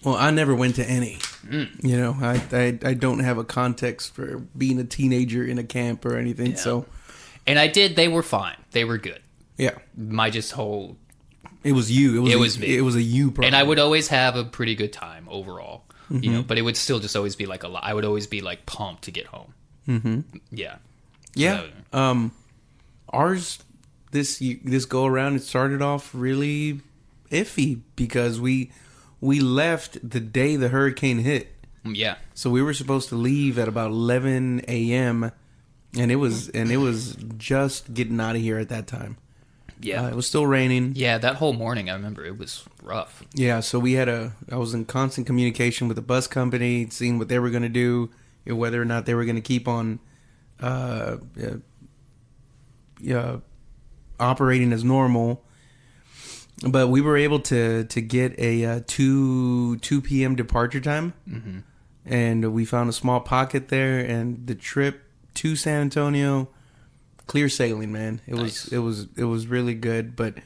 Well, I never went to any. You know, I don't have a context for being a teenager in a camp or anything. Yeah. So, and I did. They were fine. They were good. Yeah. It was you. It was me. It was a you problem. And I would always have a pretty good time overall. You know, but it would still just always be like I would always be like pumped to get home. Yeah. Yeah. So, ours. This go around, it started off really iffy because we left the day the hurricane hit. Yeah. So we were supposed to leave at about 11 a.m. and it was just getting out of here at that time. Yeah. It was still raining. Yeah, that whole morning, I remember it was rough. Yeah, so I was in constant communication with the bus company, seeing what they were going to do, whether or not they were going to keep on operating as normal. But we were able to get a 2 p.m. departure time, and we found a small pocket there, and the trip to San Antonio, clear sailing, man. It was really good, but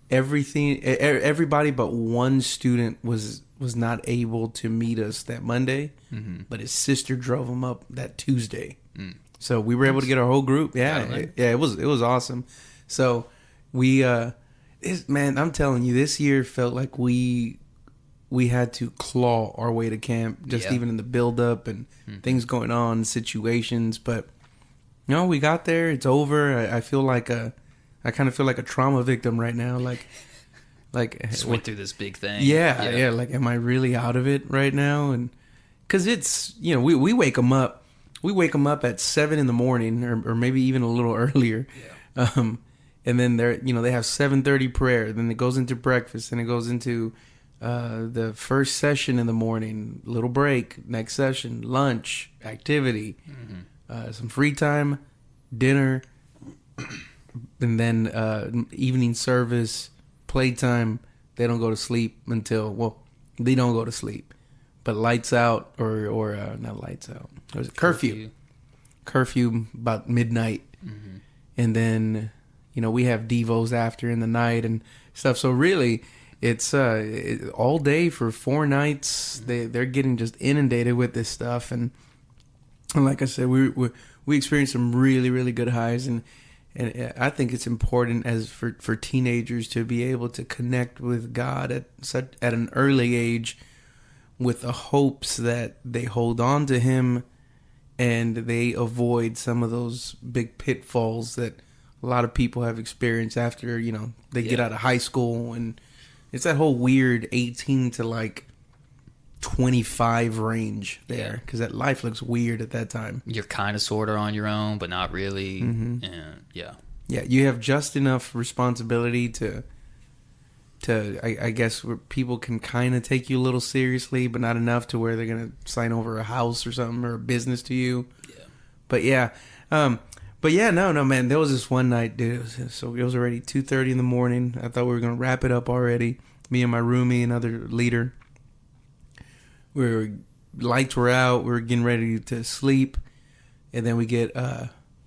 everybody but one student was not able to meet us that Monday, but his sister drove him up that Tuesday. So we were able to get our whole group. Yeah, it was awesome. So we man, I'm telling you, this year felt like we had to claw our way to camp, just even in the build up and things going on, situations. But no, we got there. It's over. I feel like I kind of feel like a trauma victim right now. Like Just went through this big thing. Yeah. Like, am I really out of it right now? And because it's, we wake them up. We wake them up at 7 a.m, or maybe even a little earlier. Yeah. And then they have 7:30 prayer. Then it goes into breakfast, and it goes into the first session in the morning, little break, next session, lunch, activity, some free time, dinner, and then evening service, playtime. They don't go to sleep until they don't go to sleep, but lights out or not lights out. Or is it curfew about midnight, and then. We have devos after in the night and stuff. So really, it's all day for 4 nights. They're getting just inundated with this stuff. And like I said, we experienced some really, really good highs. And I think it's important for teenagers to be able to connect with God at an early age, with the hopes that they hold on to Him and they avoid some of those big pitfalls that a lot of people have experienced after, they get out of high school. And it's that whole weird 18 to like 25 range there, because that life looks weird at that time. You're kind of sort of on your own, but not really. And yeah, you have just enough responsibility to I guess, where people can kind of take you a little seriously, but not enough to where they're gonna sign over a house or something, or a business to you. But no, man. There was this one night, dude. It was already 2:30 in the morning. I thought we were gonna wrap it up already. Me and my roomie, another leader. Lights were out. We were getting ready to sleep, and then we get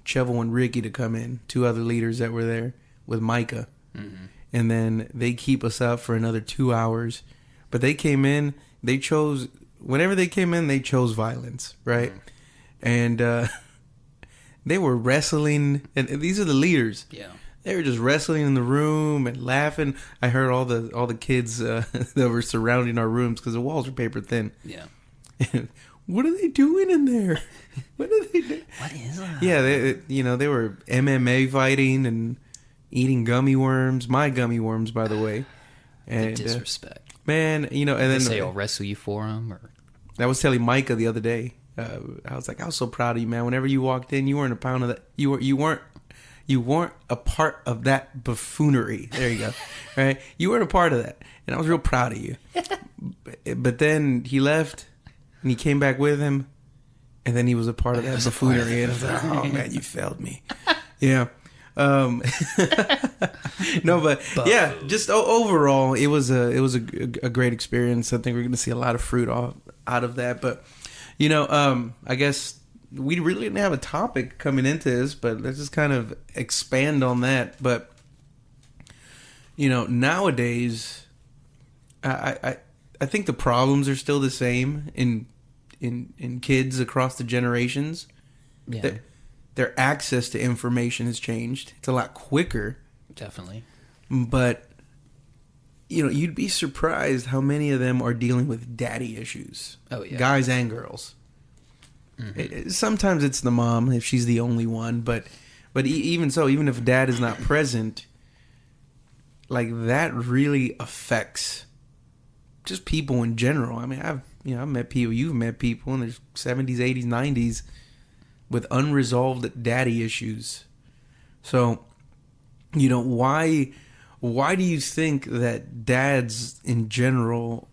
Chevel and Ricky to come in. 2 other leaders that were there with Micah, and then they keep us up for another 2 hours. But they came in. Whenever they came in, they chose violence, right? And they were wrestling, and these are the leaders. Yeah, they were just wrestling in the room and laughing. I heard all the kids that were surrounding our rooms, because the walls are paper thin. Yeah, what are they doing in there? What are they doing? What is that? Yeah, they were MMA fighting and eating gummy worms. My gummy worms, by the way. And the disrespect, man. And then they say I'll wrestle you for them. Or I was telling Micah the other day. I was like, I was so proud of you, man. Whenever you walked in, you weren't a pound of that. You weren't a part of that buffoonery. There you go. Right? You weren't a part of that, and I was real proud of you. But then he left, and he came back with him, and then he was a part of that buffoonery. And I was like, oh man, you failed me. Yeah. No, but yeah, just overall, it was a great experience. I think we're going to see a lot of fruit out of that, but. I guess we really didn't have a topic coming into this, but let's just kind of expand on that. But, nowadays, I think the problems are still the same in kids across the generations. Yeah. Their access to information has changed. It's a lot quicker. Definitely. But, you'd be surprised how many of them are dealing with daddy issues. Oh, yeah. Guys and girls. Sometimes it's the mom, if she's the only one. But even so, even if dad is not present, like, that really affects just people in general. I mean, I've met people, you've met people in their 70s, 80s, 90s with unresolved daddy issues. So, why do you think that dads in general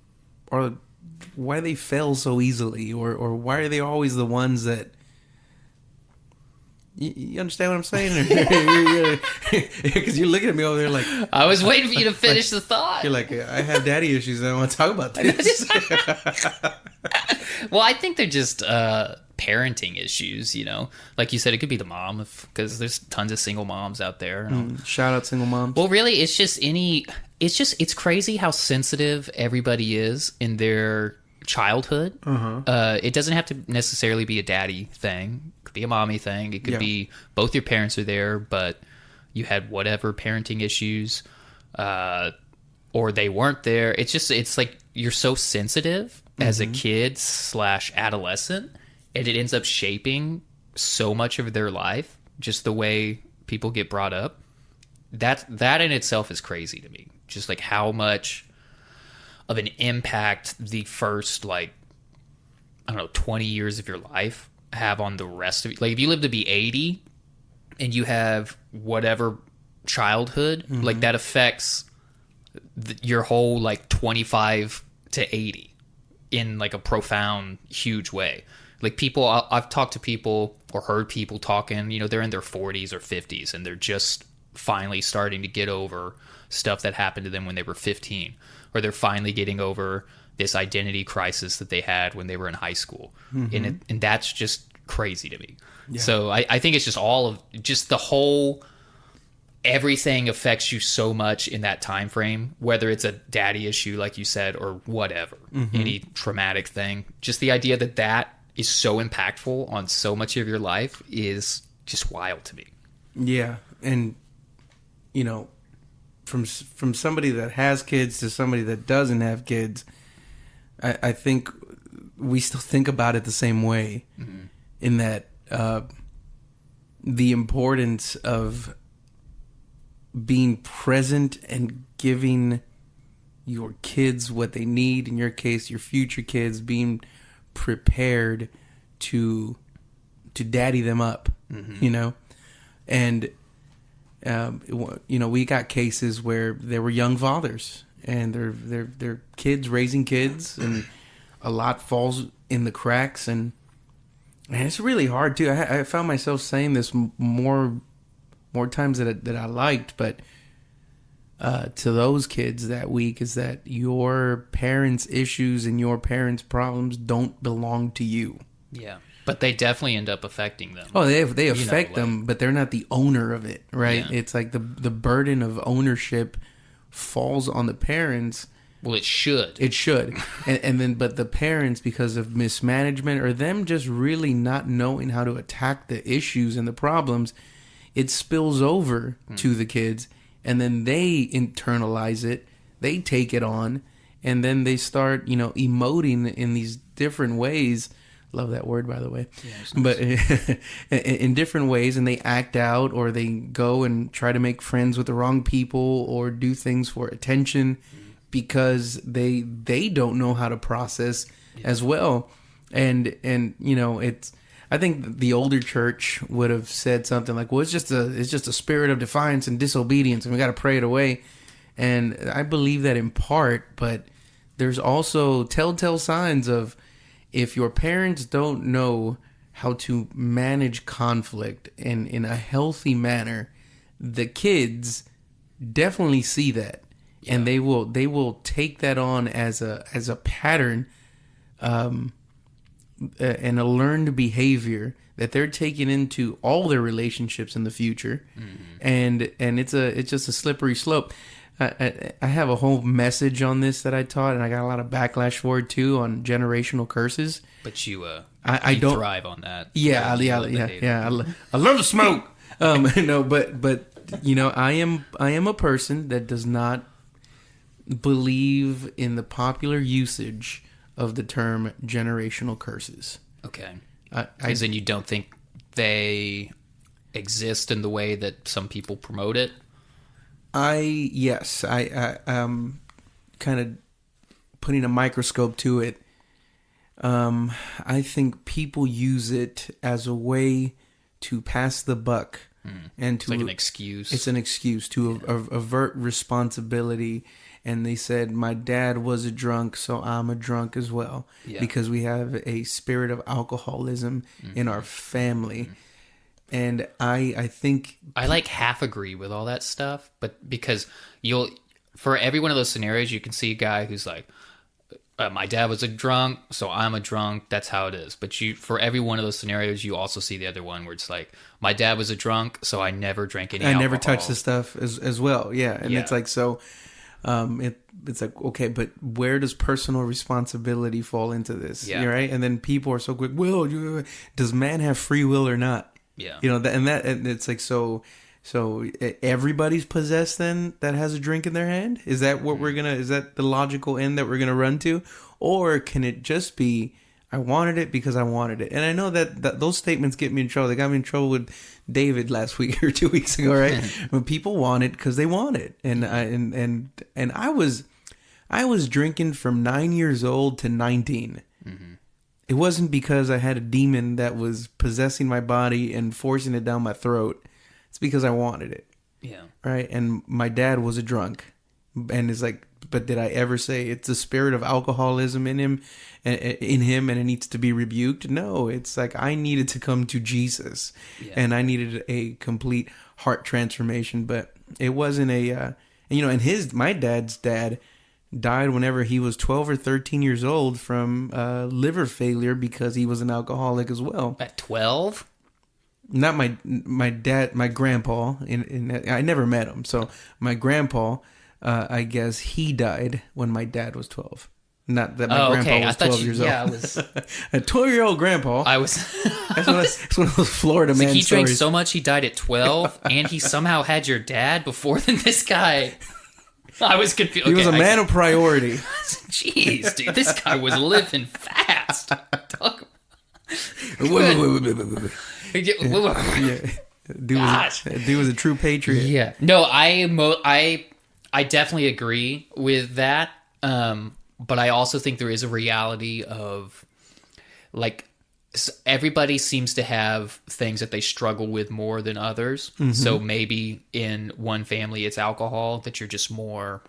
why they fail so easily, or why are they always the ones that you understand what I'm saying? Because you're looking at me over there like I was waiting for you to finish the thought. You're like, I have daddy issues and I want to talk about this. Well, I think they're just parenting issues, like you said, it could be the mom, because there's tons of single moms out there. Shout out single moms. Well, really, it's crazy how sensitive everybody is in their childhood. It doesn't have to necessarily be a daddy thing. It could be a mommy thing. It could be both your parents are there, but you had whatever parenting issues, or they weren't there. It's like you're so sensitive as a kid / adolescent, and it ends up shaping so much of their life, just the way people get brought up. That in itself is crazy to me. Just like how much of an impact the first 20 years of your life have on the rest of it. Like if you live to be 80 and you have whatever childhood, like that affects your whole 25 to 80 in like a profound, huge way. Like people, I've talked to people or heard people talking, they're in their 40s or 50s and they're just finally starting to get over stuff that happened to them when they were 15, or they're finally getting over this identity crisis that they had when they were in high school. And that's just crazy to me. Yeah. So I think it's just the whole, everything affects you so much in that time frame, whether it's a daddy issue, like you said, or whatever, any traumatic thing. Just the idea that is so impactful on so much of your life is just wild to me. Yeah. And, from somebody that has kids to somebody that doesn't have kids, I think we still think about it the same way, in that the importance of being present and giving your kids what they need, in your case, your future kids, being prepared to daddy them up, and we got cases where there were young fathers and they're kids raising kids, and a lot falls in the cracks, and it's really hard too. I found myself saying this more times that I liked, but to those kids that week, is that your parents' issues and your parents' problems don't belong to you. Yeah. But they definitely end up affecting them. Oh, they affect them, but they're not the owner of it, right? Yeah. It's like the burden of ownership falls on the parents. Well, it should. It should. and then, but the parents, because of mismanagement or them just really not knowing how to attack the issues and the problems, it spills over to the kids, and then they internalize it, they take it on, and then they start, emoting in these different ways. Love that word, by the way. Yeah, nice. But in different ways, and they act out, or they go and try to make friends with the wrong people, or do things for attention, because they don't know how to process as well. And it's, I think the older church would have said something like, well, it's just a spirit of defiance and disobedience, and we got to pray it away. And I believe that in part, but there's also telltale signs of, if your parents don't know how to manage conflict in a healthy manner, the kids definitely see that, and they will take that on as a pattern, and a learned behavior that they're taking into all their relationships in the future, and it's just a slippery slope. I have a whole message on this that I taught, and I got a lot of backlash for it too, on generational curses. But you I don't thrive on that. Yeah. I love the smoke. No, but I am a person that does not believe in the popular usage of the term generational curses. Okay. As in, you don't think they exist in the way that some people promote it? I kind of putting a microscope to it. I think people use it as a way to pass the buck and It's like an excuse. It's an excuse to avert responsibility. And they said, my dad was a drunk, so I'm a drunk as well. Yeah. Because we have a spirit of alcoholism in our family. And I think... I like half agree with all that stuff, but because for every one of those scenarios, you can see a guy who's like, my dad was a drunk, so I'm a drunk. That's how it is. But for every one of those scenarios, you also see the other one where it's like, my dad was a drunk, so I never drank any alcohol. I never touched the stuff as well. Yeah. And it's like, so... it's like, okay, but where does personal responsibility fall into this? Yeah. Right. And then people are so quick. Well, does man have free will or not? Yeah. And it's like, so everybody's possessed then that has a drink in their hand. Is that what is that the logical end that we're going to run to? Or can it just be, I wanted it because I wanted it? And I know that those statements get me in trouble. They got me in trouble with David last week or 2 weeks ago, right? When people want it because they want it. And I was drinking from 9 years old to 19. It wasn't because I had a demon that was possessing my body and forcing it down my throat. It's because I wanted it. Yeah. Right? And my dad was a drunk. And it's like, but did I ever say it's the spirit of alcoholism in him and it needs to be rebuked? No, it's like I needed to come to Jesus and I needed a complete heart transformation, but it wasn't and my dad's dad died whenever he was 12 or 13 years old from liver failure because he was an alcoholic as well. At 12? Not my dad, my grandpa. I never met him, so my grandpa. I guess he died when my dad was 12. Not that my grandpa was 12 years old. Yeah, I was a 12-year-old grandpa. It's one of those Florida man he stories. Drank so much he died at 12, and he somehow had your dad before this guy. I was confused. He was a man of priority. Jeez, dude, this guy was living fast. Dude was a true patriot. Yeah. No, I definitely agree with that. But I also think there is a reality of, like, everybody seems to have things that they struggle with more than others. Mm-hmm. So maybe in one family it's alcohol, that you're just more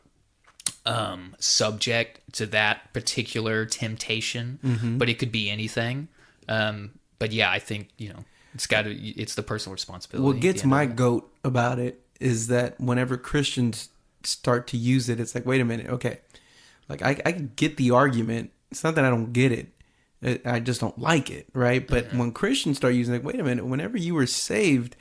subject to that particular temptation. Mm-hmm. But it could be anything. But yeah, I think, it's the personal responsibility. What gets my goat about it is that whenever Christians start to use it, it's like, wait a minute, okay, like I get the argument. It's not that I don't get it, I just don't like it, right? But when Christians start using it, wait a minute, whenever you were saved,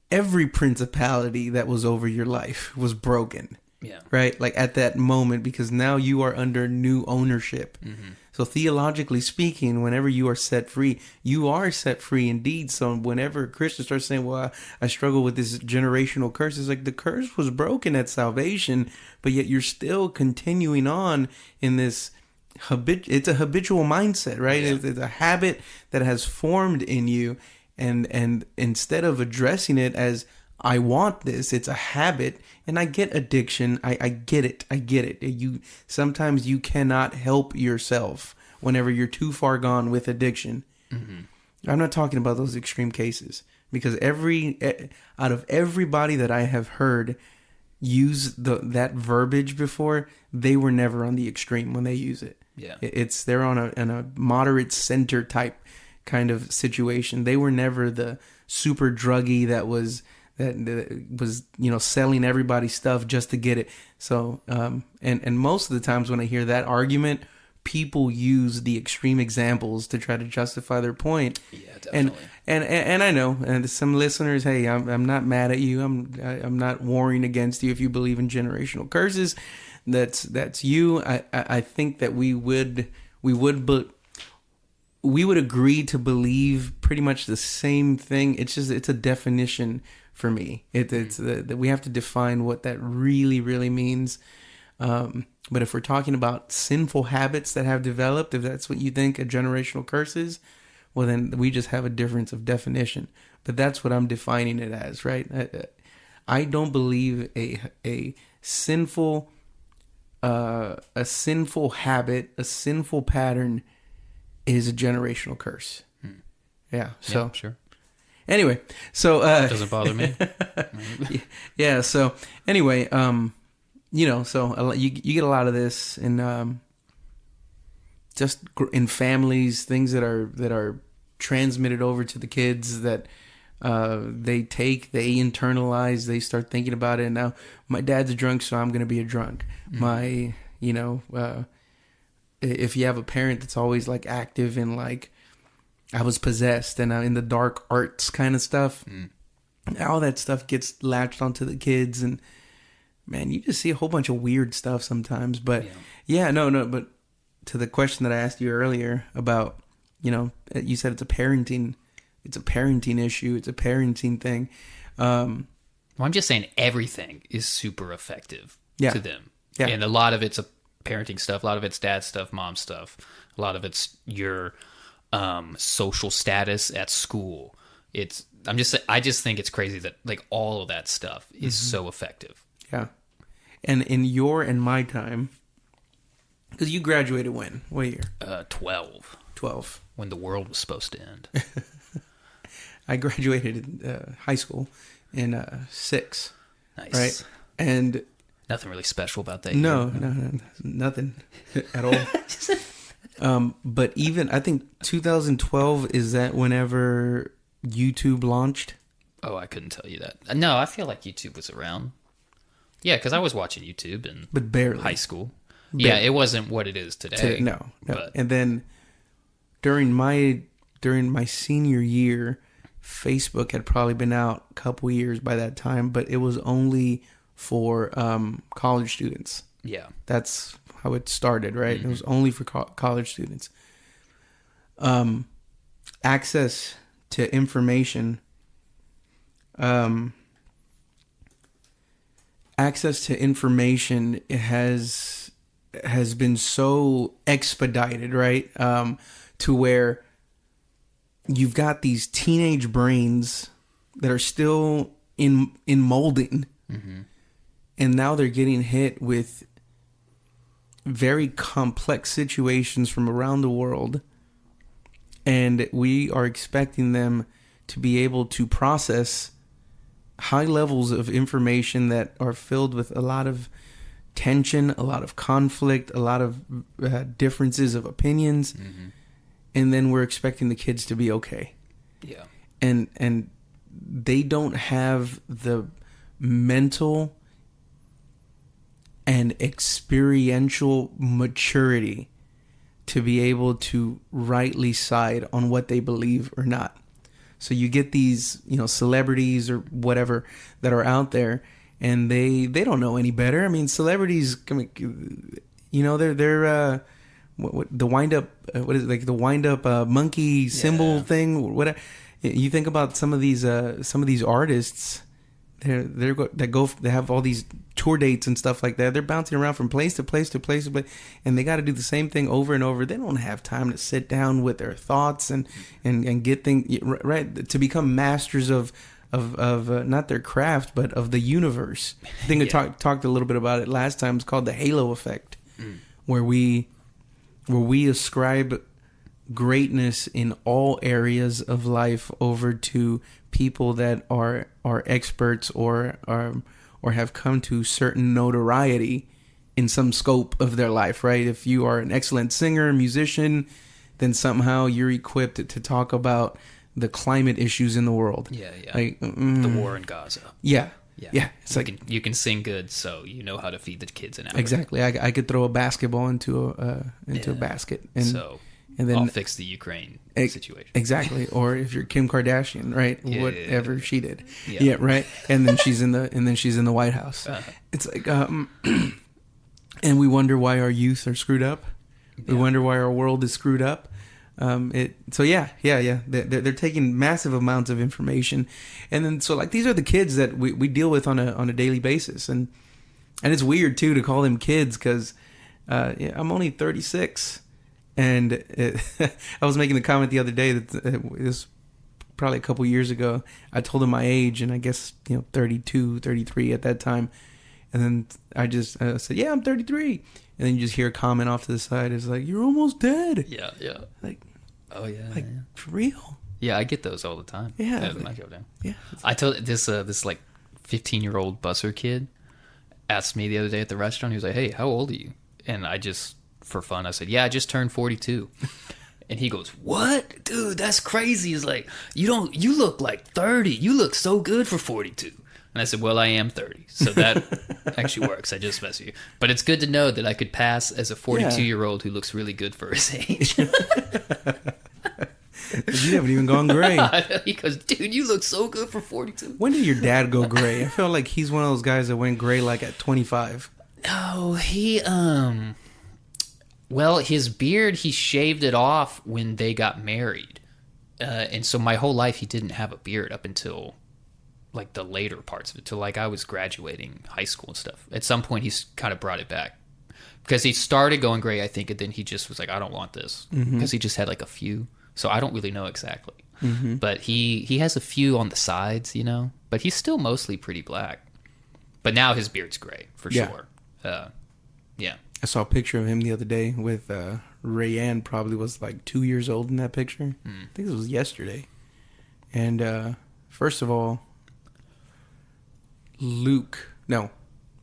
every principality that was over your life was broken. Yeah. Right? Like at that moment, because now you are under new ownership. Mm-hmm. So theologically speaking, whenever you are set free, you are set free indeed. So whenever Christians start saying, well, I struggle with this generational curse, it's like the curse was broken at salvation, but yet you're still continuing on in this it's a habitual mindset, right? Yeah. It's a habit that has formed in you. And instead of addressing it as, I want this, it's a habit, and I get addiction. I get it. Sometimes you cannot help yourself whenever you're too far gone with addiction. Mm-hmm. I'm not talking about those extreme cases, because out of everybody that I have heard use that verbiage before, they were never on the extreme when they use it. Yeah, they're on a moderate center type kind of situation. They were never the super druggie that was selling everybody stuff just to get it. So and most of the times when I hear that argument, people use the extreme examples to try to justify their point. Yeah, definitely. And I know, and some listeners, hey, I'm not mad at you. I'm not warring against you if you believe in generational curses. That's you. I think that we would agree to believe pretty much the same thing. It's a definition for me. It's that we have to define what that really, really means. But if we're talking about sinful habits that have developed, if that's what you think a generational curse is, well, then we just have a difference of definition. But that's what I'm defining it as, right? I don't believe a sinful habit, a sinful pattern is a generational curse. Yeah. So sure. Anyway, so doesn't bother me. Yeah. So anyway, so you get a lot of this in just in families, things that are transmitted over to the kids that they internalize, they start thinking about it. And now my dad's a drunk, so I'm going to be a drunk. If you have a parent that's always like active in like, I was possessed and in the dark arts kind of stuff, all that stuff gets latched onto the kids. And man, you just see a whole bunch of weird stuff sometimes. But but to the question that I asked you earlier about, you said it's a parenting issue. It's a parenting thing. Well, I'm just saying everything is super effective to them. Yeah. And a lot of it's a parenting stuff. A lot of it's dad stuff, mom stuff. A lot of it's your social status at school. I just think it's crazy that like all of that stuff is so effective. Yeah. And in your and my time, because you graduated when? What year? 12. 12. When the world was supposed to end. I graduated in high school in 6. Nice. Right? And nothing really special about that. No, nothing at all. But even, I think 2012, is that whenever YouTube launched? Oh, I couldn't tell you that. No, I feel like YouTube was around. Yeah, because I was watching YouTube in but barely. High school. Barely. Yeah, it wasn't what it is today. No. But. And then during my senior year, Facebook had probably been out a couple years by that time, but it was only for college students. Yeah. That's how it started, right? It was only for college students. Access to information. Access to information has been so expedited, right? To where you've got these teenage brains that are still in molding. And now they're getting hit with very complex situations from around the world. And we are expecting them to be able to process high levels of information that are filled with a lot of tension, a lot of conflict, a lot of differences of opinions. And then we're expecting the kids to be okay. Yeah. And they don't have the mental and experiential maturity to be able to rightly side on what they believe or not. So you get these, celebrities or whatever that are out there, and they don't know any better. I mean, celebrities, they're the wind up, what is it, like the wind up monkey symbol thing, whatever. You think about some of these artists. They have all these tour dates and stuff like that. They're bouncing around from place to place to place, and they got to do the same thing over and over. They don't have time to sit down with their thoughts and get things right to become masters of not their craft, but of the universe. I think I talked a little bit about it last time. It's called the halo effect, where we ascribe greatness in all areas of life over to people that are experts or have come to certain notoriety in some scope of their life, right? If you are an excellent singer, musician, then somehow you're equipped to talk about the climate issues in the world. Yeah. Like, the war in Gaza. Yeah. It's you can sing good, so you know how to feed the kids in Africa. Exactly. I could throw a basketball into a basket, and then I'll fix the Ukraine situation. Exactly. Or if you're Kim Kardashian, right? Whatever she did. Yeah. Right. And then she's in the White House. It's like and we wonder why our youth are screwed up. We wonder why our world is screwed up. They're taking massive amounts of information, and then so like these are the kids that we deal with on a daily basis, and it's weird too to call them kids because I'm only 36. And I was making the comment the other day that it was probably a couple years ago. I told him my age, and I guess 32, 33 at that time. And then I just said, "Yeah, I'm 33." And then you just hear a comment off to the side. It's like, "You're almost dead." Yeah. Like, oh yeah. Like for real? Yeah, I get those all the time. Yeah. I go down. Yeah. I told this like 15-year-old busser kid asked me the other day at the restaurant. He was like, "Hey, how old are you?" And I just, for fun, I said, "Yeah, I just turned 42." And he goes, "What? Dude, that's crazy." He's like, you look like 30. You look so good for 42. And I said, "Well, I am 30. So that actually works. I just mess with you. But it's good to know that I could pass as a 42-year-old who looks really good for his age." You haven't even gone gray. He goes, "Dude, you look so good for 42. When did your dad go gray? I feel like he's one of those guys that went gray like at 25. Oh, well, his beard, he shaved it off when they got married. And so my whole life he didn't have a beard up until like the later parts of it, till like I was graduating high school and stuff. At some point he's kind of brought it back. Because he started going gray, I think, and then he just was like, "I don't want this." Because he just had like a few. So I don't really know exactly. But he has a few on the sides, you know. But he's still mostly pretty black. But now his beard's gray, for sure. Yeah. I saw a picture of him the other day with Rayanne, probably was like 2 years old in that picture. I think it was yesterday. And first of all,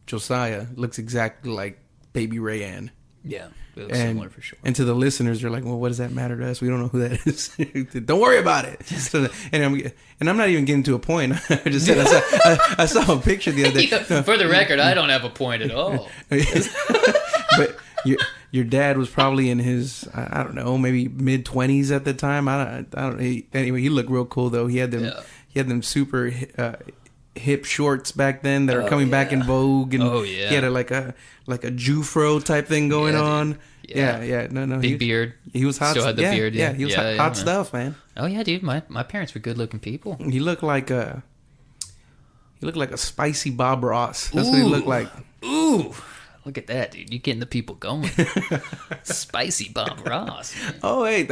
Josiah looks exactly like baby Rayanne. Yeah, it was similar for sure. And to the listeners, they're like, "Well, what does that matter to us? We don't know who that is." Don't worry about it. So, and I'm not even getting to a point. I just said I saw a picture the other day. For the record, I don't have a point at all. But your dad was probably in his, I don't know, maybe mid-20s at the time. I don't. Anyway, he looked real cool though. He had them super hip shorts back then that are coming back in vogue, and he had like a Jufro type thing going on. Yeah. No. Big beard. He was hot. Still had the beard. Yeah, he was hot stuff, man. Oh yeah, dude. My parents were good-looking people. He looked like a spicy Bob Ross. That's what he looked like. Ooh. Look at that, dude. You're getting the people going. Spicy Bob Ross. Man. Oh, hey.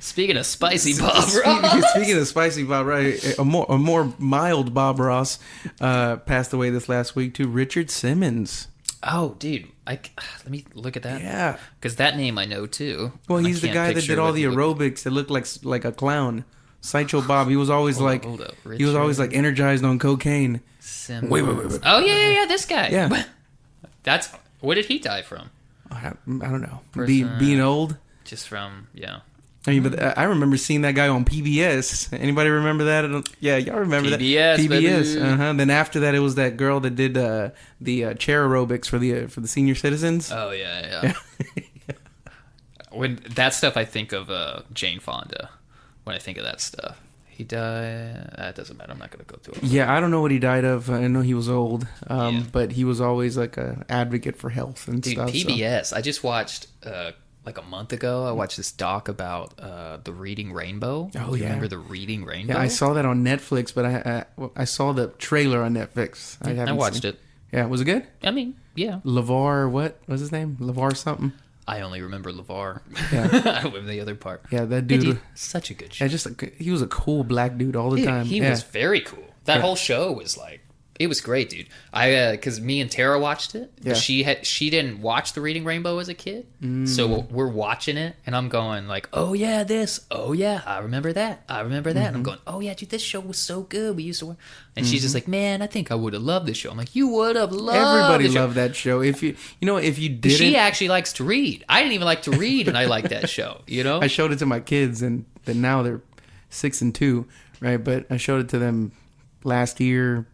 Speaking of spicy Bob Ross. Speaking of spicy Bob Ross, a more mild Bob Ross passed away this last week too. Richard Simmons. Oh, dude. Let me look at that. Yeah. Because that name I know too. Well, he's the guy that did all the aerobics that looked like a clown. Sideshow Bob. He was always hold up. He was always like energized on cocaine. Simmons. Wait. Oh yeah. This guy. Yeah. What did he die from? I don't know. Being old. Just from I mean, but I remember seeing that guy on PBS. Anybody remember that? Yeah, y'all remember PBS, that? PBS. Then after that, it was that girl that did the chair aerobics for the senior citizens. Oh yeah. When that stuff, I think of Jane Fonda. When I think of that stuff, he died. That doesn't matter. I'm not going to go through it. Yeah, I don't know what he died of. I know he was old, but he was always like an advocate for health and stuff. PBS. So. I just watched. Like a month ago, I watched this doc about the Reading Rainbow. Oh, yeah. Remember the Reading Rainbow? Yeah, I saw that on Netflix, but I saw the trailer on Netflix. I watched it. Yeah, was it good? I mean, yeah. LeVar, what was his name? LeVar something? I only remember LeVar. Yeah. I don't remember the other part. Yeah, that dude. Such a good show. Yeah, he was a cool black dude all the time. He was very cool. That whole show was like, it was great, dude. Because me and Tara watched it. Yeah. She didn't watch The Reading Rainbow as a kid, so we're watching it, and I'm going like, "Oh yeah, this. Oh yeah, I remember that. I remember that." And I'm going, "Oh yeah, dude, this show was so good. We used to." And she's just like, "Man, I think I would have loved this show." I'm like, "You would have loved." Everybody loved that show. If you didn't, she actually likes to read. I didn't even like to read, and I like that show. You know, I showed it to my kids, and then now they're 6 and 2, right? But I showed it to them last year.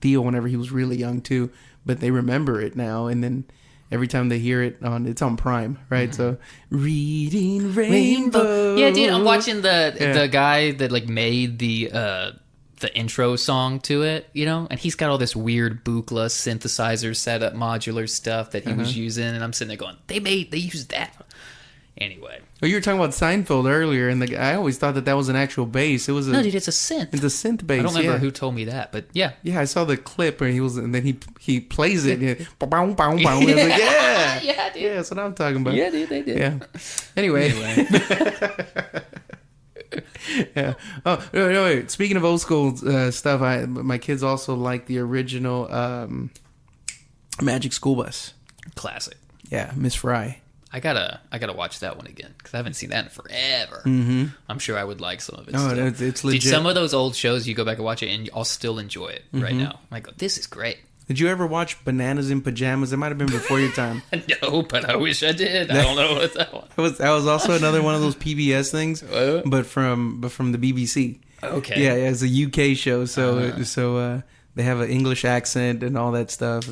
Theo whenever he was really young too, but they remember it now, and then every time they hear it it's on Prime, right? So Reading Rainbow. Yeah, dude, I'm watching the guy that like made the intro song to it, you know, and he's got all this weird Buchla synthesizer setup modular stuff that he was using, and I'm sitting there going, they used that. Anyway. Well, you were talking about Seinfeld earlier, and I always thought that was an actual bass. No, dude, it's a synth. It's a synth bass. I don't remember who told me that, but yeah. Yeah, I saw the clip where and then he plays it. And bow, bow, bow. I was like, yeah. Yeah, dude. Yeah, that's what I'm talking about. Yeah, dude, they did. Yeah. Anyway. Yeah. Oh, no, speaking of old school stuff, my kids also like the original Magic School Bus. Classic. Yeah, Miss Fry. I gotta watch that one again because I haven't seen that in forever. I'm sure I would like some of it. Oh, still. it's legit. Dude, some of those old shows, you go back and watch it, and I'll still enjoy it right now. I go, this is great. Did you ever watch Bananas in Pajamas? It might have been before your time. No, but I wish I did. I don't know what that was. That was also another one of those PBS things, but from the BBC. Okay. Yeah, it's a UK show, so they have an English accent and all that stuff.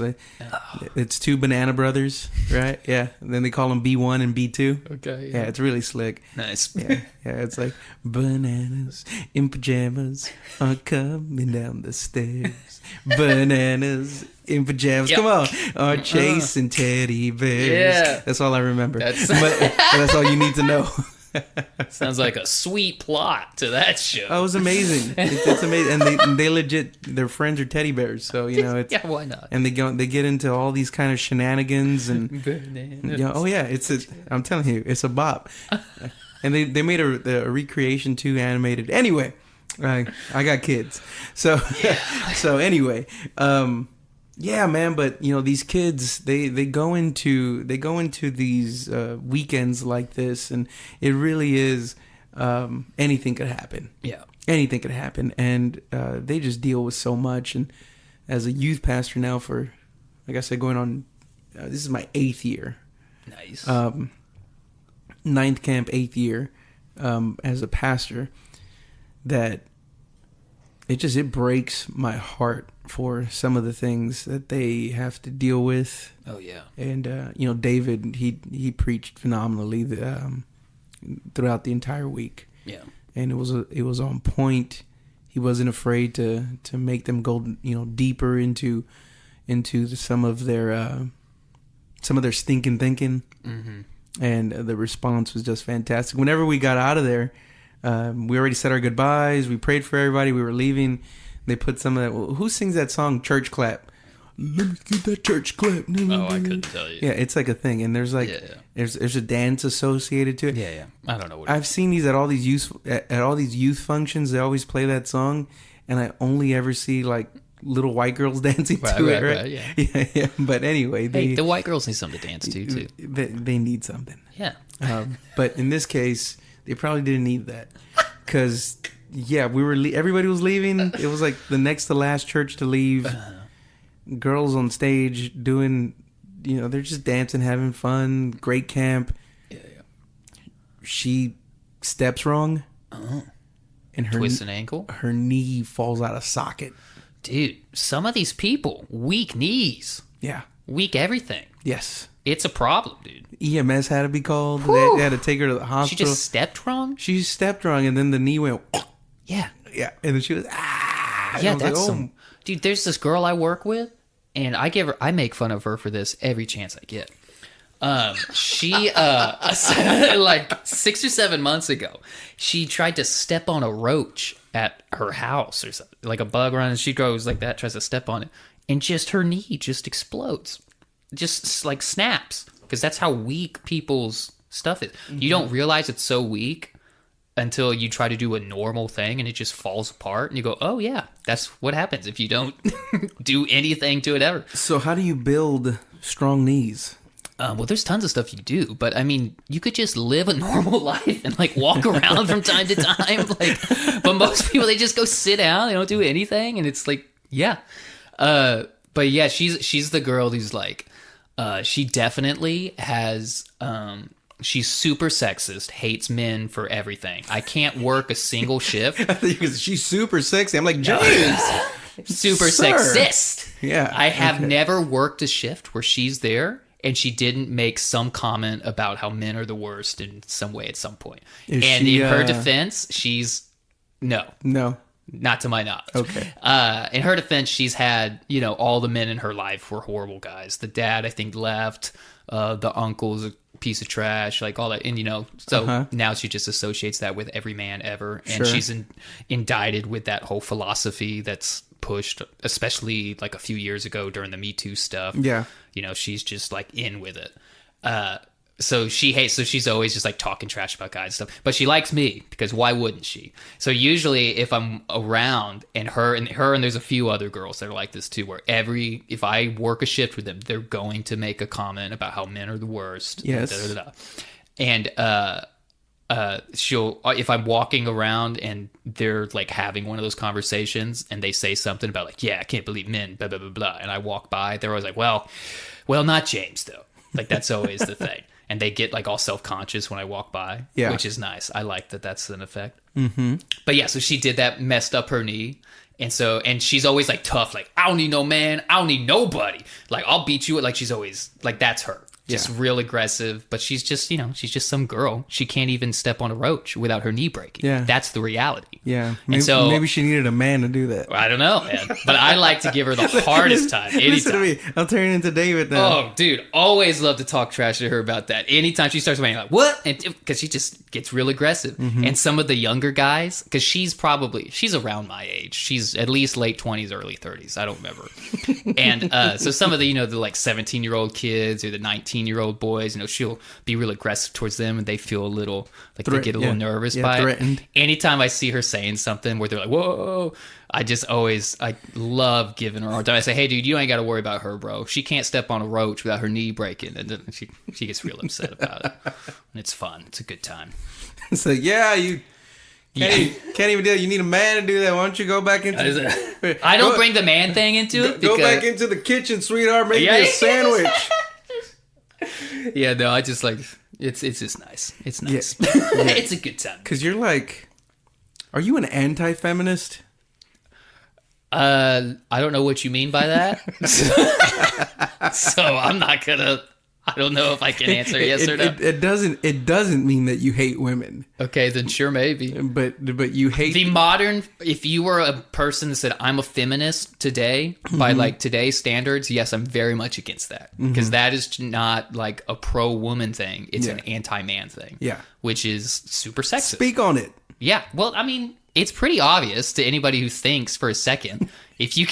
It's two banana brothers, right? Yeah. And then they call them B1 and B2. Okay. Yeah, it's really slick. Nice. Yeah, it's like bananas in pajamas are coming down the stairs. Bananas in pajamas, come on, are chasing teddy bears. Yeah. That's all I remember. But that's all you need to know. Sounds like a sweet plot to that show. Oh, it was amazing. It's amazing, and they legit, their friends are teddy bears, so it's yeah, why not? And they get into all these kind of shenanigans and I'm telling you, it's a bop. And they made a recreation too, animated. Anyway, I got kids, so so anyway, yeah, man. But these kids, they go into these weekends like this, and it really is anything could happen. Yeah, anything could happen, and they just deal with so much. And as a youth pastor now for, like I said, going on, this is my 8th year. Nice. 9th camp, 8th year as a pastor. That it breaks my heart for some of the things that they have to deal with. Oh yeah. And David, he preached phenomenally throughout the entire week. Yeah. And it was on point. He wasn't afraid to make them go deeper into some of their stinking thinking. Mm-hmm. And the response was just fantastic. Whenever we got out of there, we already said our goodbyes. We prayed for everybody. We were leaving. They put some of that. Well, who sings that song, Church Clap? Let me get that church clap. Oh, I couldn't tell you. Yeah, it's like a thing, and there's like there's a dance associated to it. Yeah. I don't know what I've seen these at all these youth functions. They always play that song, and I only ever see like little white girls dancing to it. Right? Yeah. But anyway, the white girls need something to dance to too. They need something. Yeah. But in this case, they probably didn't need that because everybody was leaving. It was like the next to last church to leave. Girls on stage doing, they're just dancing, having fun. Great camp. Yeah. She steps wrong. And her twists an ankle. Her knee falls out of socket. Dude, some of these people, weak knees. Yeah. Weak everything. Yes. It's a problem, dude. EMS had to be called. They had to take her to the hospital. She just stepped wrong? She stepped wrong, and then the knee went... Yeah. Yeah, and then she was... Ah! Yeah, that's some... Dude, there's this girl I work with, and I make fun of her for this every chance I get. She, like 6 or 7 months ago, she tried to step on a roach at her house or something, like a bug around, and she goes like that, tries to step on it, and just her knee just explodes. Just like snaps, because that's how weak people's stuff is. Mm-hmm. You don't realize it's so weak until you try to do a normal thing and it just falls apart, and you go, oh yeah, that's what happens if you don't do anything to it ever. So how do you build strong knees? Well, there's tons of stuff you do, but I mean, you could just live a normal life and like walk around from time to time. But most people, they just go sit down, they don't do anything, and it's like, yeah. But yeah, she's the girl who's like, she definitely has. She's super sexist, hates men for everything. I can't work a single shift. She's super sexy. I'm like, James. Super sexist. Yeah. I have never worked a shift where she's there and she didn't make some comment about how men are the worst in some way at some point. In her defense, she's no. Not to my knowledge. Okay. In her defense, she's had, all the men in her life were horrible guys. The dad, I think, left. The uncle's a piece of trash, like all that. And, so now she just associates that with every man ever. And she's indicted with that whole philosophy that's pushed, especially like a few years ago during the Me Too stuff. Yeah. She's just like in with it. So she's always just like talking trash about guys and stuff. But she likes me because why wouldn't she? So usually if I'm around and there's a few other girls that are like this too, where if I work a shift with them, they're going to make a comment about how men are the worst. Yes. And she'll, if I'm walking around and they're like having one of those conversations and they say something about like, yeah, I can't believe men, blah, blah, blah, blah. And I walk by, they're always like, well, not James though. Like that's always the thing. And they get like all self-conscious when I walk by, which is nice. I like that that's an effect. Mm-hmm. But yeah, so she did that, messed up her knee. And she's always like tough, like, I don't need no man. I don't need nobody. Like, I'll beat you. Like, she's always like, that's her. Just real aggressive, but she's just, she's just some girl. She can't even step on a roach without her knee breaking. Yeah. That's the reality. Yeah. Maybe she needed a man to do that. I don't know, man. But I like to give her the hardest time. Anytime. Listen to me. I'll turn into David now. Oh, dude. Always love to talk trash to her about that. Anytime she starts saying, like, what? Because she just gets real aggressive. Mm-hmm. And some of the younger guys, because she's around my age. She's at least late 20s, early 30s. I don't remember. And so some of the, the like 17-year-old kids or the 19-year-old boys, she'll be real aggressive towards them and they feel a little like they get a little nervous by threatened. It. Anytime I see her saying something where they're like, whoa, I love giving her a hard time. I say, hey dude, you ain't got to worry about her, bro. She can't step on a roach without her knee breaking. And then she gets real upset about it. And it's fun. It's a good time. It's like, you can't even do it. You need a man to do that. Why don't you go back into I don't bring the man thing into it. Go back into the kitchen, sweetheart. Make me a sandwich. Yeah, no, I just like it's just nice. It's nice. Yeah. It's a good time. Because you're like, are you an anti-feminist? I don't know what you mean by that. So I'm not gonna. I don't know if I can answer yes or no. It doesn't mean that you hate women. Okay, then sure, maybe. But you hate the modern. If you were a person that said I'm a feminist today, by like today's standards, yes, I'm very much against that because that is not like a pro-woman thing. It's an anti-man thing. Yeah, which is super sexist. Speak on it. Yeah, well, I mean, it's pretty obvious to anybody who thinks for a second. How can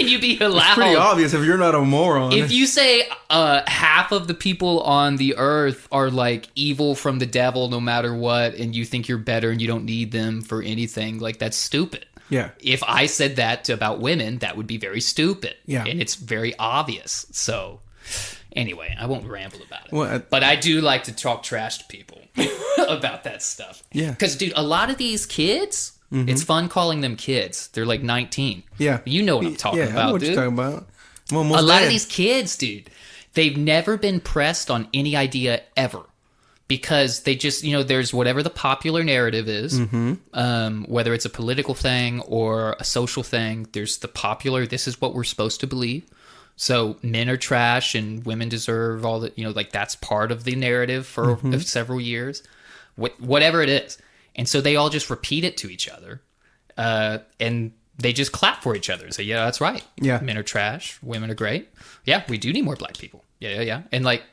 you be allowed? It's pretty obvious if you're not a moron. If you say half of the people on the earth are like evil from the devil no matter what, and you think you're better and you don't need them for anything, like that's stupid. Yeah. If I said that about women, that would be very stupid. Yeah. And it's very obvious. So anyway, I won't ramble about it. Well, but I do like to talk trash to people about that stuff. Yeah. Because, dude, a lot of these kids... Mm-hmm. It's fun calling them kids. They're like 19. Yeah. You know what I'm talking about, I know what dude. You're talking about. A lot of these kids, dude, they've never been pressed on any idea ever. Because they just, there's whatever the popular narrative is, whether it's a political thing or a social thing, there's the popular, this is what we're supposed to believe. So men are trash and women deserve all that, like that's part of the narrative for several years. Whatever it is. And so they all just repeat it to each other, and they just clap for each other and say, yeah, that's right. Yeah. Men are trash. Women are great. Yeah, we do need more black people. Yeah. And like,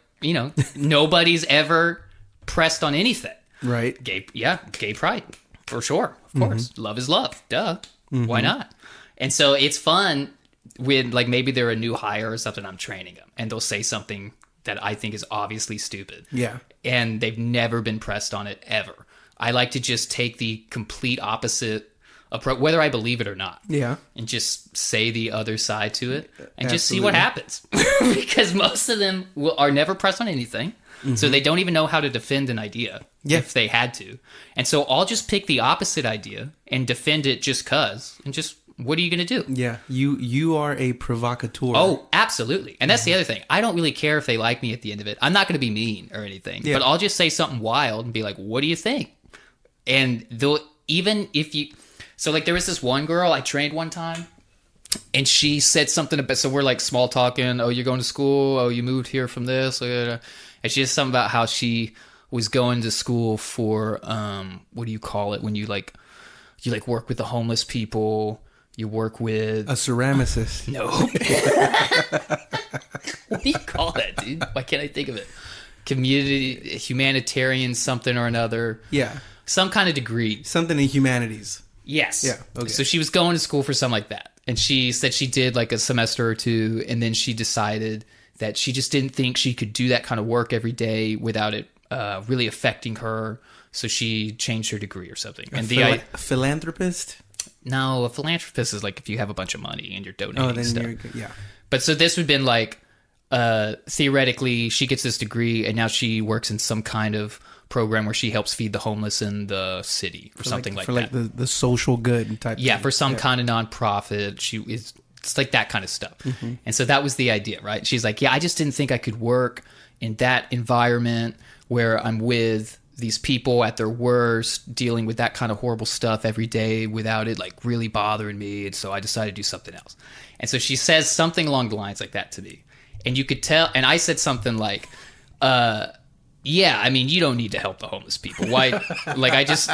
nobody's ever pressed on anything. Right. Gay pride, for sure. Of course. Love is love. Duh. Why not? And so it's fun when like maybe they're a new hire or something, I'm training them, and they'll say something that I think is obviously stupid. Yeah. And they've never been pressed on it ever. I like to just take the complete opposite approach, whether I believe it or not. Yeah. And just say the other side to it and just see what happens. Because most of them are never pressed on anything. So they don't even know how to defend an idea if they had to. And so I'll just pick the opposite idea and defend it just because. And just, what are you going to do? Yeah. You are a provocateur. Oh, absolutely. And that's the other thing. I don't really care if they like me at the end of it. I'm not going to be mean or anything. Yeah. But I'll just say something wild and be like, what do you think? And even if you... So, like, there was this one girl I trained one time, and she said something about... So we're, like, small talking. Oh, you're going to school? Oh, you moved here from this? And she said something about how she was going to school for... what do you call it? When you work with the homeless people... You work with... A ceramicist. No. What do you call that, dude? Why can't I think of it? Community... Humanitarian something or another. Yeah. Some kind of degree. Something in humanities. Yes. Yeah. Okay. So she was going to school for something like that. And she said she did like a semester or two, and then she decided that she just didn't think she could do that kind of work every day without it really affecting her. So she changed her degree or something. And a philanthropist? No, a philanthropist is like if you have a bunch of money and you're donating stuff. You're good. Yeah. But so this would have been like, theoretically, she gets this degree and now she works in some kind of program where she helps feed the homeless in the city or something like that. For like the social good type. Yeah, thing. for some kind of nonprofit. It's like that kind of stuff. Mm-hmm. And so that was the idea, right? She's like, yeah, I just didn't think I could work in that environment where I'm with these people at their worst, dealing with that kind of horrible stuff every day without it like really bothering me. And so I decided to do something else. And so she says something along the lines like that to me. And you could tell, and I said something like, yeah, I mean, you don't need to help the homeless people. Why? Like, I just,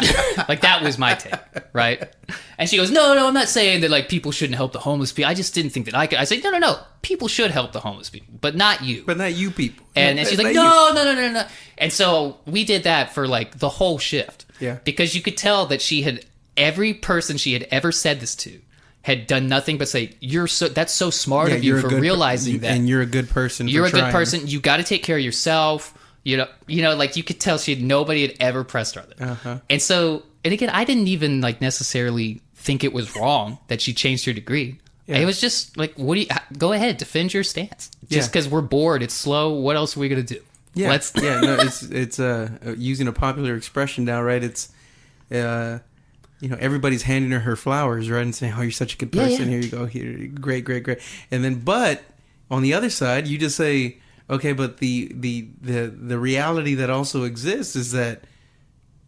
like, that was my take, right? And she goes, no, I'm not saying that, like, people shouldn't help the homeless people. I just didn't think that I could. I say, no, people should help the homeless people, but not you. But not you people. And she's like, no. And so we did that for, like, the whole shift. Yeah. Because you could tell that every person she had ever said this to had done nothing but say, that's so smart of you for realizing that. And you're a good person. You're a good person. You got to take care of yourself. You know, like you could tell nobody had ever pressed her on that. Uh-huh. And so, and again, I didn't even like necessarily think it was wrong that she changed her degree. Yeah. It was just like, go ahead, defend your stance. Just because we're bored, it's slow. What else are we going to do? Yeah. It's using a popular expression now, right? It's, everybody's handing her flowers, right? And saying, oh, you're such a good person. Yeah. Here you go. Here, great. And then, but on the other side, you just say, okay, but the reality that also exists is that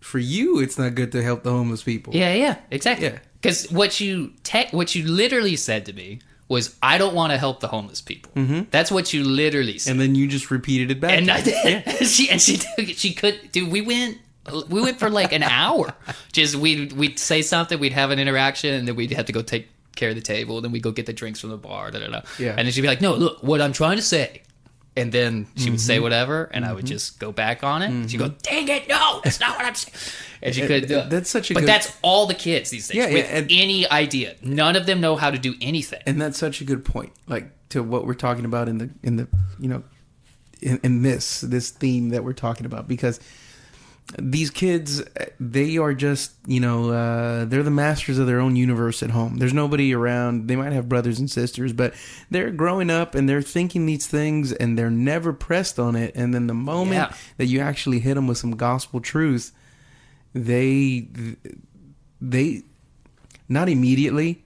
for you, it's not good to help the homeless people. Yeah, exactly. Because what you literally said to me was, I don't want to help the homeless people. Mm-hmm. That's what you literally said. And then you just repeated it back. And I did. Yeah. she could. Dude, we went for like an hour. Just we'd say something, we'd have an interaction, and then we'd have to go take care of the table. And then we'd go get the drinks from the bar. Yeah. And then she'd be like, no, look, what I'm trying to say. And then she would say whatever, and I would just go back on it. She'd go, dang it, no, that's not what I'm saying. And she could. That's such a but good... that's all the kids these days with any idea. None of them know how to do anything. And that's such a good point, like to what we're talking about in the in this theme that we're talking about, because these kids, they are just, they're the masters of their own universe at home. There's nobody around. They might have brothers and sisters, but they're growing up and they're thinking these things and they're never pressed on it. And then the moment that you actually hit them with some gospel truth, they not immediately,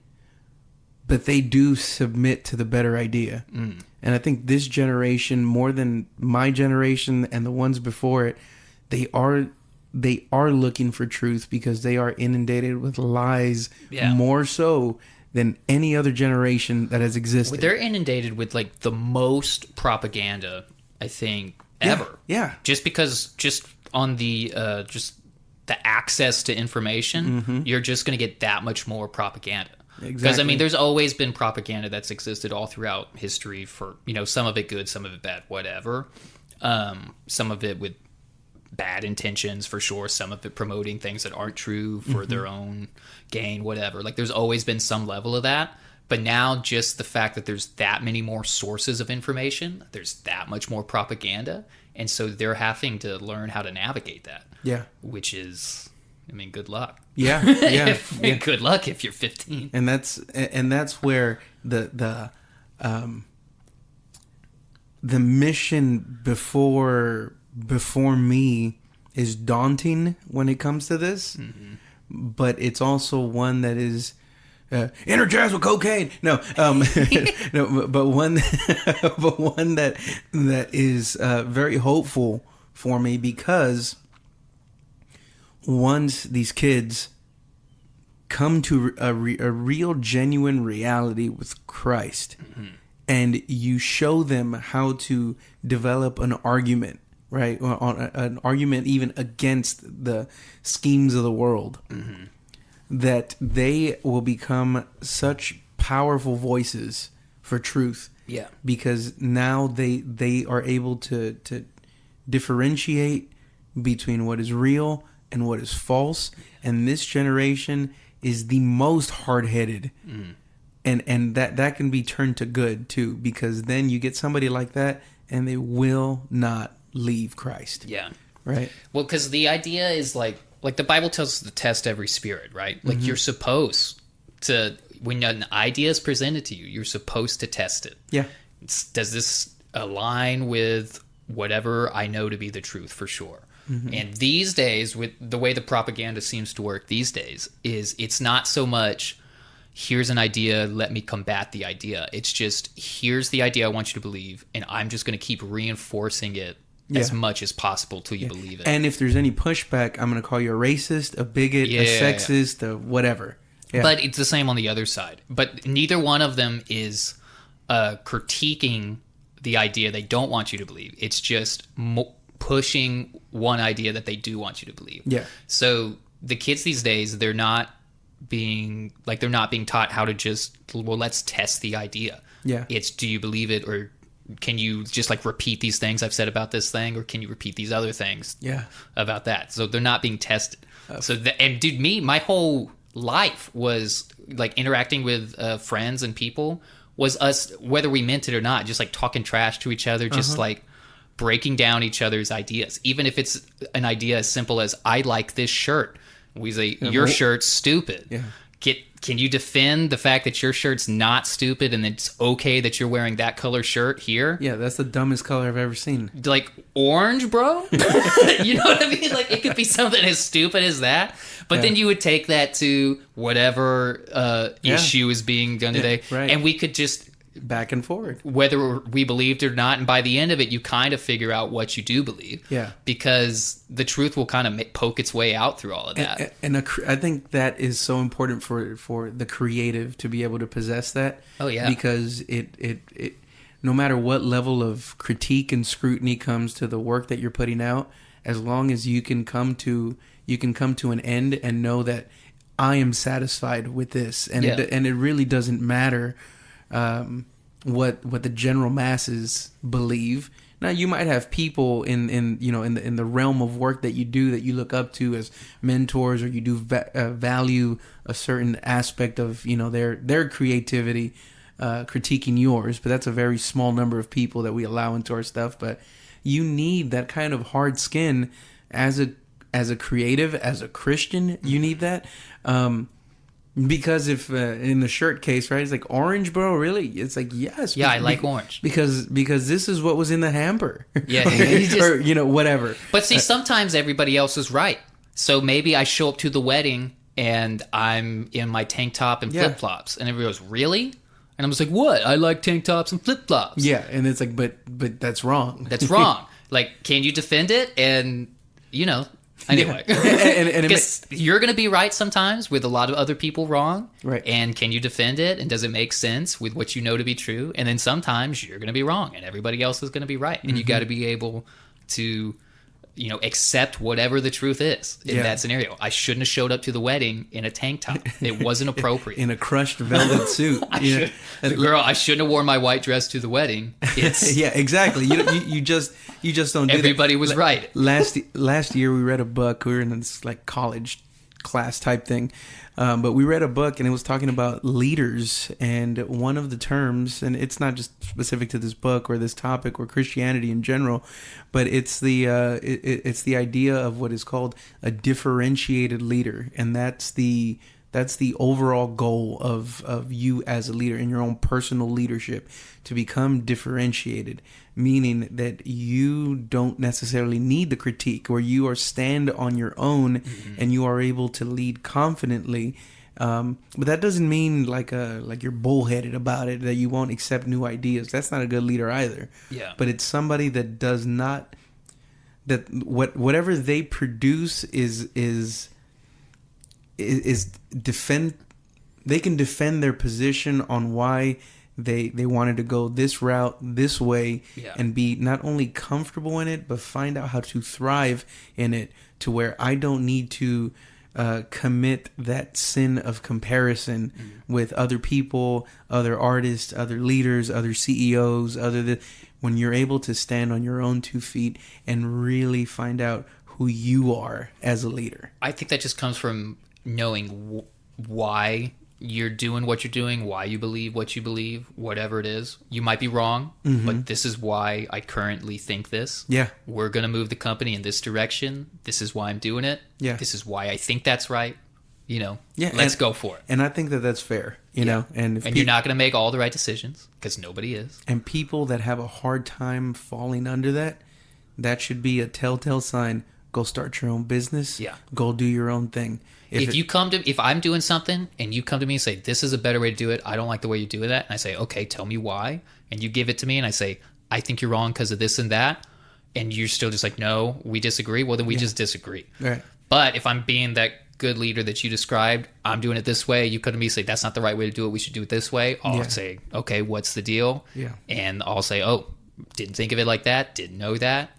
but they do submit to the better idea. Mm. And I think this generation, more than my generation and the ones before it, they are looking for truth because they are inundated with lies more so than any other generation that has existed. They're inundated with like the most propaganda, I think, ever. Yeah. Just on the just the access to information, you're just going to get that much more propaganda. Exactly. Because I mean, there's always been propaganda that's existed all throughout history for, some of it good, some of it bad, whatever. Some of it with bad intentions for sure, some of it promoting things that aren't true for their own gain, whatever. Like there's always been some level of that, but now just the fact that there's that many more sources of information, there's that much more propaganda, and so they're having to learn how to navigate that. Yeah. Which is, I mean, good luck. Yeah. Good luck if you're 15. And that's where the mission before me is daunting when it comes to this, but it's also one that is energized with cocaine. No, but one that is very hopeful for me, because once these kids come to a real genuine reality with Christ, and you show them how to develop an argument, right? On an argument even against the schemes of the world, that they will become such powerful voices for truth. Yeah. Because now they are able to differentiate between what is real and what is false. And this generation is the most hard-headed and that can be turned to good too, because then you get somebody like that and they will not leave Christ. Yeah. Right. Well, because the idea is like the Bible tells us to test every spirit, right? Like you're supposed to, when an idea is presented to you, you're supposed to test it. Yeah. Does this align with whatever I know to be the truth for sure? And these days, with the way the propaganda seems to work these days, is it's not so much, here's an idea, let me combat the idea. It's just, here's the idea I want you to believe, and I'm just going to keep reinforcing it as much as possible till you believe it. And if there's any pushback, I'm going to call you a racist, a bigot, a sexist, a whatever. Yeah. But it's the same on the other side. But neither one of them is critiquing the idea they don't want you to believe. It's just pushing one idea that they do want you to believe. Yeah. So the kids these days, they're not being taught how to just, well, let's test the idea. Yeah. It's, do you believe it, or can you just like repeat these things I've said about this thing, or can you repeat these other things about that? So they're not being tested. And dude, my whole life was like interacting with friends and people was us, whether we meant it or not, just like talking trash to each other, just like breaking down each other's ideas. Even if it's an idea as simple as, I like this shirt. We say, your shirt's stupid. Yeah. Can you defend the fact that your shirt's not stupid and it's okay that you're wearing that color shirt here? Yeah, that's the dumbest color I've ever seen. Like, orange, bro? You know what I mean? Like, it could be something as stupid as that. But then you would take that to whatever issue is being done today. Right. And we could just... back and forward, whether we believed it or not, and by the end of it you kind of figure out what you do believe, because the truth will kind of poke its way out through all of that. And I think that is so important for the creative to be able to possess that. Oh yeah, because it no matter what level of critique and scrutiny comes to the work that you're putting out, as long as you can come to an end and know that I am satisfied with this, and it really doesn't matter what the general masses believe. Now, you might have people in the realm of work that you do that you look up to as mentors, or you do value a certain aspect of their creativity, critiquing yours. But that's a very small number of people that we allow into our stuff. But you need that kind of hard skin as a creative, as a Christian. You need that. Because if in the shirt case, right, it's like, orange, bro, really? It's like, yes. Yeah, I like orange. Because this is what was in the hamper. Yeah. Or, whatever. But see, sometimes everybody else is right. So maybe I show up to the wedding and I'm in my tank top and flip-flops. And everybody goes, really? And I'm just like, what? I like tank tops and flip-flops. Yeah, and it's like, but that's wrong. That's wrong. Like, can you defend it? And, anyway, because you're going to be right sometimes with a lot of other people wrong. Right. And can you defend it? And does it make sense with what you know to be true? And then sometimes you're going to be wrong and everybody else is going to be right. And you got to be able to, accept whatever the truth is in that scenario. I shouldn't have showed up to the wedding in a tank top. It wasn't appropriate. In a crushed velvet suit. Girl, I shouldn't have worn my white dress to the wedding. Yeah, exactly. You just don't do that. Everybody was right. Last year we read a book. We were in this like college class type thing. But we read a book and it was talking about leaders, and one of the terms, and it's not just specific to this book or this topic or Christianity in general, but it's the idea of what is called a differentiated leader, and that's the overall goal of you as a leader in your own personal leadership, to become differentiated, meaning that you don't necessarily need the critique, or you are stand on your own and you are able to lead confidently. But that doesn't mean like you're bullheaded about it, that you won't accept new ideas. That's not a good leader either. Yeah. But it's somebody that does not, that whatever they produce is defend. They can defend their position on why they wanted to go this route, this way, and be not only comfortable in it, but find out how to thrive in it, to where I don't need to commit that sin of comparison with other people, other artists, other leaders, other CEOs, when you're able to stand on your own 2 feet and really find out who you are as a leader. I think that just comes from knowing why you're doing what you're doing, why you believe what you believe, whatever it is. You might be wrong, but this is why I currently think this. Yeah. We're going to move the company in this direction. This is why I'm doing it. Yeah. This is why I think that's right. Yeah, let's go for it. And I think that that's fair, you know. And you're not going to make all the right decisions because nobody is. And people that have a hard time falling under that should be a telltale sign. Go start your own business. Yeah. Go do your own thing. If I'm doing something and you come to me and say, this is a better way to do it, I don't like the way you do that, and I say, okay, tell me why, and you give it to me and I say, I think you're wrong because of this and that, and you're still just like, no, we disagree, well then we just disagree. Right. But if I'm being that good leader that you described, I'm doing it this way, you come to me and say, that's not the right way to do it, we should do it this way, I'll say, okay, what's the deal? Yeah. And I'll say, oh, didn't think of it like that, didn't know that,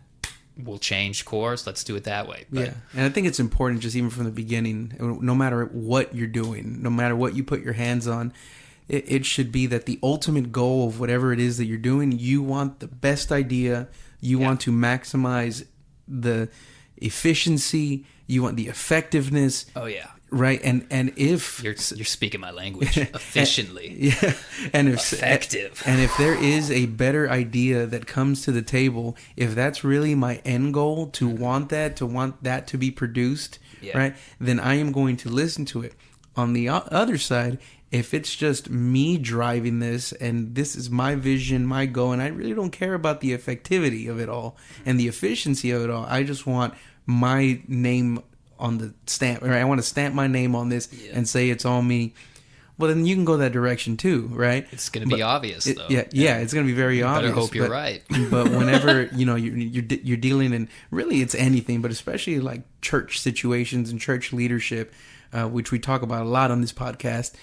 we'll change course, let's do it that way. But, yeah, and I think it's important just even from the beginning, no matter what you're doing, no matter what you put your hands on, it should be that the ultimate goal of whatever it is that you're doing, you want the best idea, you want to maximize the efficiency, you want the effectiveness. Oh yeah. Right, and if you're speaking my language efficiently, yeah, and if effective, and if there is a better idea that comes to the table, if that's really my end goal, to want that to be produced, right, then I am going to listen to it. On the other side, if it's just me driving this and this is my vision, my goal, and I really don't care about the effectivity of it all and the efficiency of it all, I just want my name on the stamp, right? I want to stamp my name on this and say it's all me. Well, then you can go that direction too, right? It's going to be obvious, though. Yeah, it's going to be very obvious. Better hope you're right. But whenever you're dealing in, really it's anything, but especially like church situations and church leadership, which we talk about a lot on this podcast.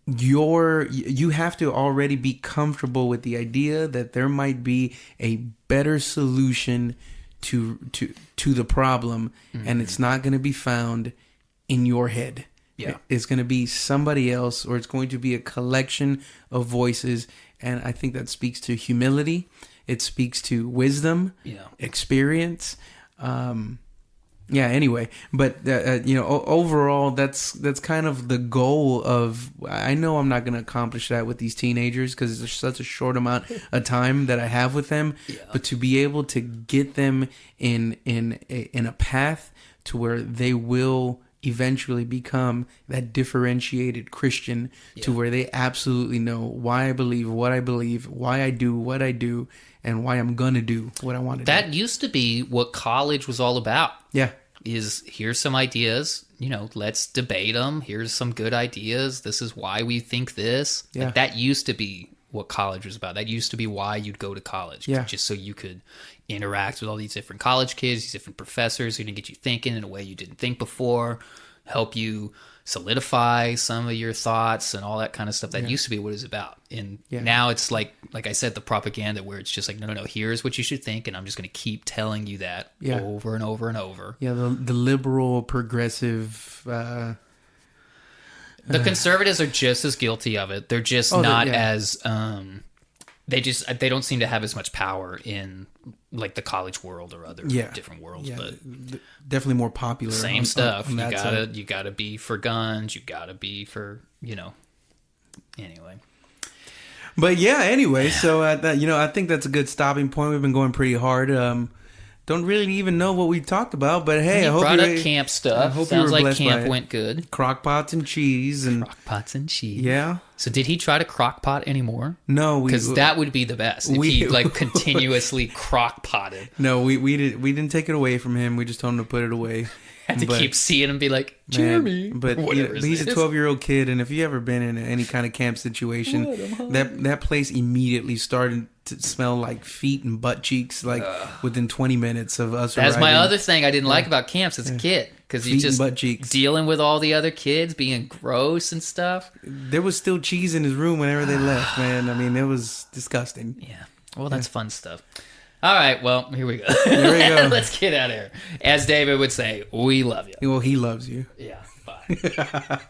You have to already be comfortable with the idea that there might be a better solution to the problem, and it's not going to be found in your head. Yeah, it's going to be somebody else, or it's going to be a collection of voices, and I think that speaks to humility. It speaks to wisdom, experience. Anyway, but overall, that's kind of the goal of. I know I'm not going to accomplish that with these teenagers because there's such a short amount of time that I have with them. Yeah. But to be able to get them in a path to where they will eventually become that differentiated Christian, to where they absolutely know why I believe what I believe, why I do what I do, and why I'm gonna do what I want to do. That used to be what college was all about. Yeah. Is here's some ideas, let's debate them. Here's some good ideas. This is why we think this. Yeah. Like, that used to be what college was about. That used to be why you'd go to college. Yeah. Just so you could interact with all these different college kids, these different professors who can get you thinking in a way you didn't think before, help you solidify some of your thoughts and all that kind of stuff. That used to be what it was about. And now it's like I said, the propaganda where it's just like, no, here's what you should think, and I'm just going to keep telling you that over and over and over. Yeah, the liberal, progressive... the conservatives are just as guilty of it. They're just not as... They don't seem to have as much power in like the college world or other different worlds. Yeah, but definitely more popular. Same stuff. You gotta be for guns. You gotta be for Anyway. But so I think that's a good stopping point. We've been going pretty hard. Don't really even know what we talked about, but hey, I hope brought up camp stuff. Sounds like camp went good. Crockpots and cheese and crockpots and cheese. Yeah. So did he try to crockpot anymore? No, because that would be the best if he continuously crockpotted. No, we didn't take it away from him. We just told him to put it away. Had to keep seeing him be like, Jeremy. But he's a 12-year-old kid, and if you ever been in any kind of camp situation, that place immediately started to smell like feet and butt cheeks within 20 minutes of us. That's my other thing I didn't like about camps as a kid, because you just butt cheeks. Dealing with all the other kids being gross and stuff. There was still cheese in his room whenever they left, man. I mean, it was disgusting. Yeah. Well, that's fun stuff. All right, well, here we go. Here we go. Let's get out of here. As David would say, we love you. Well, he loves you. Yeah, bye.